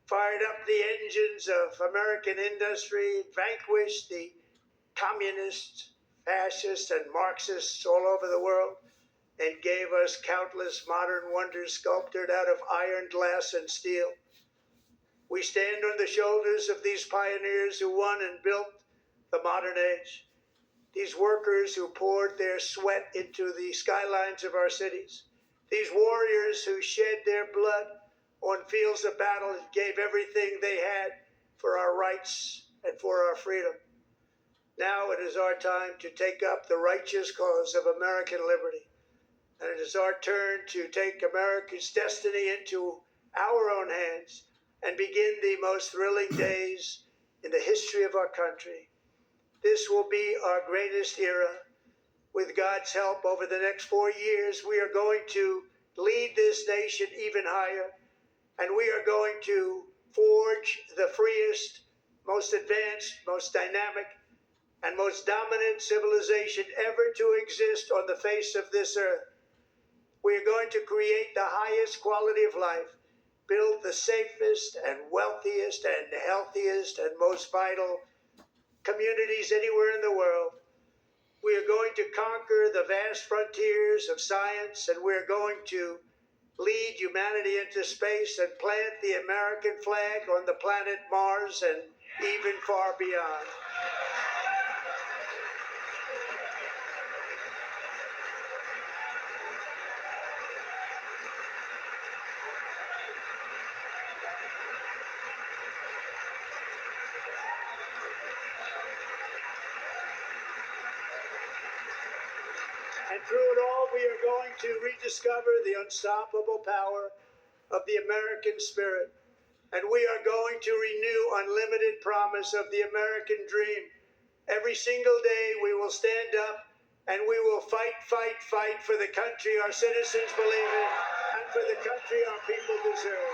fired up the engines of American industry, vanquished the communists, fascists, and Marxists all over the world, and gave us countless modern wonders sculptured out of iron, glass, and steel. We stand on the shoulders of these pioneers who won and built the modern age. These workers who poured their sweat into the skylines of our cities. These warriors who shed their blood on fields of battle and gave everything they had for our rights and for our freedom. Now it is our time to take up the righteous cause of American liberty. And it is our turn to take America's destiny into our own hands and begin the most thrilling days in the history of our country. This will be our greatest era. With God's help, over the next 4 years, we are going to lead this nation even higher, and we are going to forge the freest, most advanced, most dynamic, and most dominant civilization ever to exist on the face of this earth. We are going to create the highest quality of life, build the safest and wealthiest and healthiest and most vital communities anywhere in the world. We are going to conquer the vast frontiers of science, and we're going to lead humanity into space and plant the American flag on the planet Mars and even far beyond. And through it all, we are going to rediscover the unstoppable power of the American spirit. And we are going to renew unlimited promise of the American dream. Every single day we will stand up and we will fight, fight, fight for the country our citizens believe in and for the country our people deserve.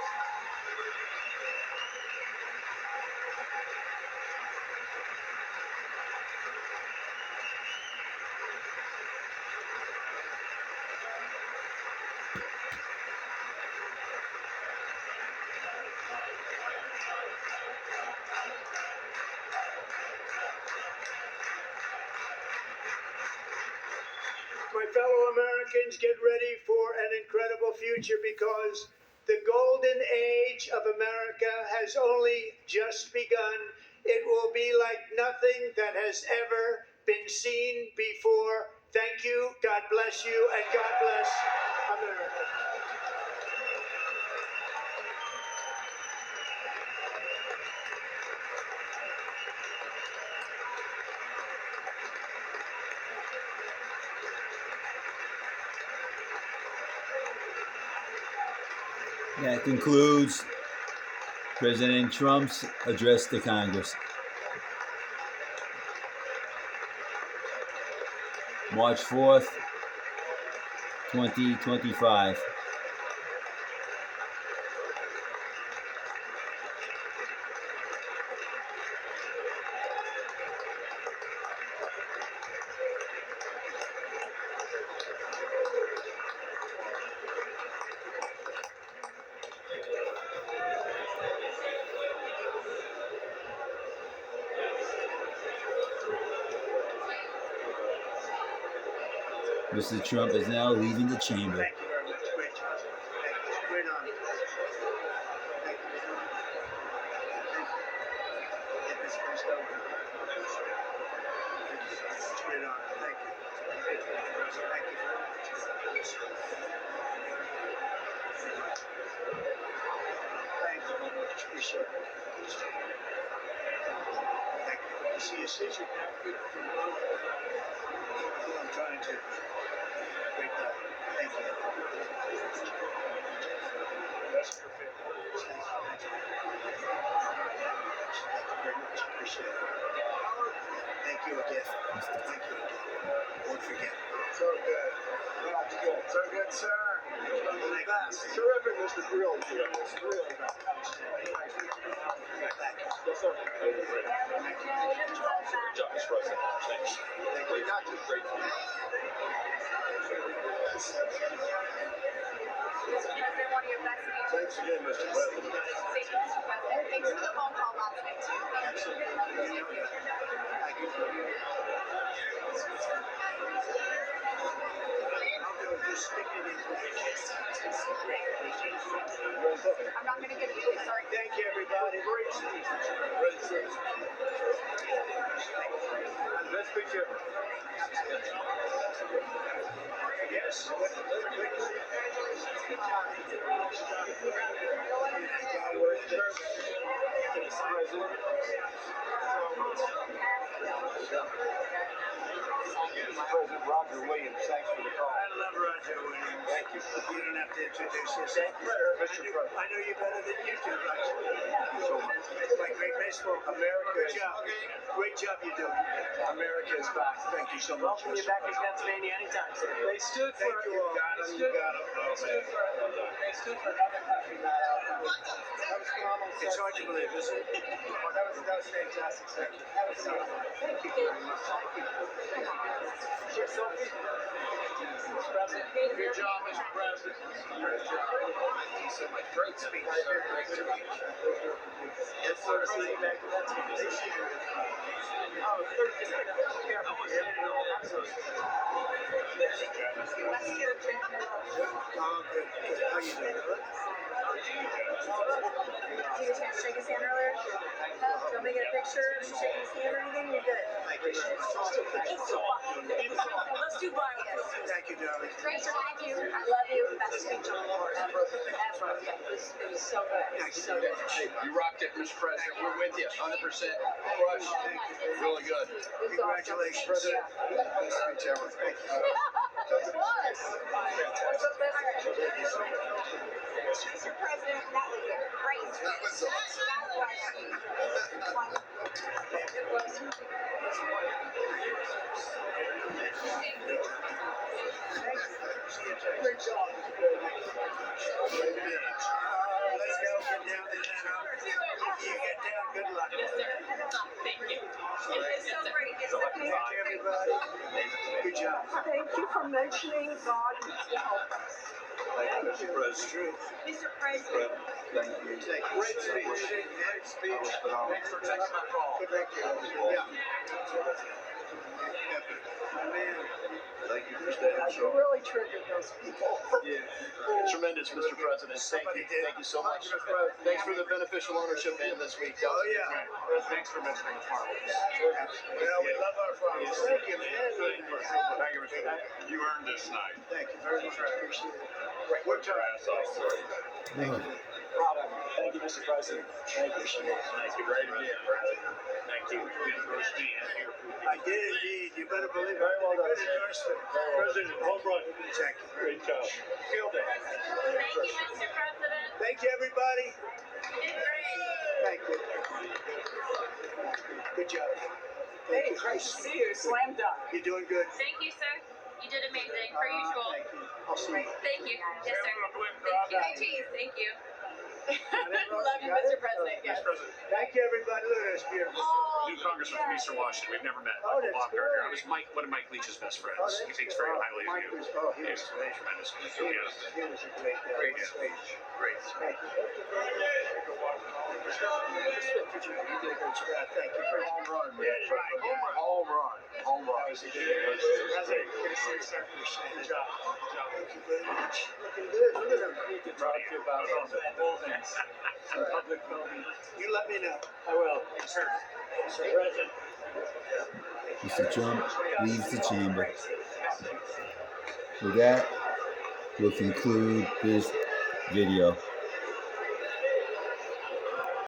My fellow Americans, get ready for an incredible future, because the golden age of America has only just begun. It will be like nothing that has ever been seen before. Thank you, God bless you, and God bless America. That concludes President Trump's address to Congress. March 4th, 2025. Mr. Trump is now leaving the chamber. Thank you very much. Great job. Thank you. Great honor. Thank you. Get this first over. It's a great honor. Thank you. Thank you very much. Thank you very much. Appreciate it. Thank you. You see your sister? I'm trying to. Great job. Thank you. That's perfect. Thank you very much. Appreciate it. Thank you again. Thank you again. Won't forget. So good. That's good. So good, sir. Terrific, Mr. Grill. It's really nice. Thank you. Yes, sir. Job, Mr. President. Thanks. Great job. Great. Thanks again, Mr. President. Thanks for the phone call last night, too. Absolutely. You know that. Thank you. I'll do it. Just stick it in. I'm not going to get it. Sorry. Thank you, everybody. Great speech. Great speech. Let's picture. Yes. President Roger Williams, thanks for the call. I love Roger Williams. Thank you. You don't have to introduce yourself. I know you better than you do, Roger. Thank you so much. It's like great baseball. America. Good job. Great job you're doing. America is back. Thank you so much. Welcome you back to Pennsylvania anytime, sir. They stood for Thank you all. You got him. Oh, man. They stood for another country, not our country. That was phenomenal. It's hard to believe, isn't it? Oh, that was fantastic, sir. That was Thank you very much. Thank you. Sure, Sophie. Mr. President. Good job, Mr. President. Great job. Thank you so much. Great speech, sir. Great speech. Yes, sir. See you back to Pennsylvania. Oh, 13. Careful. Oh, good. How you doing? Did you get a chance to shake his hand earlier? Do you want me to get a picture of you shaking his hand or anything? You're good. Thank you so much. Let's do violence. Thank you, darling. Sir, thank you. I love you. Best speech on the board ever. Ever. It was so good. So good. You rocked it, Mr. President. We're with you 100%. Crush. Really good. Congratulations, President. Best speech ever. Thank you. It was. What's up, Mr. President, that was a great speech. It was. Great job. Let's go. Get down the you get down. Good luck. Thank you. It's so great. It's so Thank you, everybody. Good job. Thank you for mentioning God to help us. Thank you, Mr. President. Mr. President. Thank you. Great speech. Great speech. Thanks for taking my call. Thank you. Yeah. Man. Thank you for staying You strong. really triggered those people. Yeah. Tremendous, Mr. President. Thank you. Thank you so much. Thanks for the beneficial ownership man this week. Oh, yeah. Thanks for mentioning the farm. Well, we love our farmers. Thank you, man. Thank you, Mr. President. You earned this night. Thank you very much. I appreciate it. Worked your ass off for it. Thank you, Mr. President. Thank you. Thank you. Great again, President. Thank you. Good first stand here. I did indeed. You better believe it. Very well done, Good sir. endorsement. President, home run. Thank you. Great job. Killed it. Thank you, Mr. President. Thank you, everybody. You did great. Thank you. Good job. Hey, great to see you. Slam dunk. You're doing good. Thank you, sir. You did amazing, per usual. Thank you. I'll see you. Thank you. Yes, sir. Thank you. Hey, cheese. Thank you. Love you, Mr. President. Yes. Thank you, everybody. Look at this beautiful. New Congressman from Eastern Washington. We've never met. Oh, Michael that's Baumgartner. great. I was one of Mike Leach's best friends. Oh, that's He thinks good. very highly Mike of you. was great. Tremendous. He was a great guy. Great. Great. Thank you. Thank you. Home run, man. Yeah, right. Home run. Home run. That was a good one. President, good to see you, sir. Good job. Thank you very much. Looking good. Look at him. I need to talk to you about buildings, some public buildings. You let me know. I will. Sir. Mr. President. Mr. Trump leaves the chamber. With that, we'll conclude this video.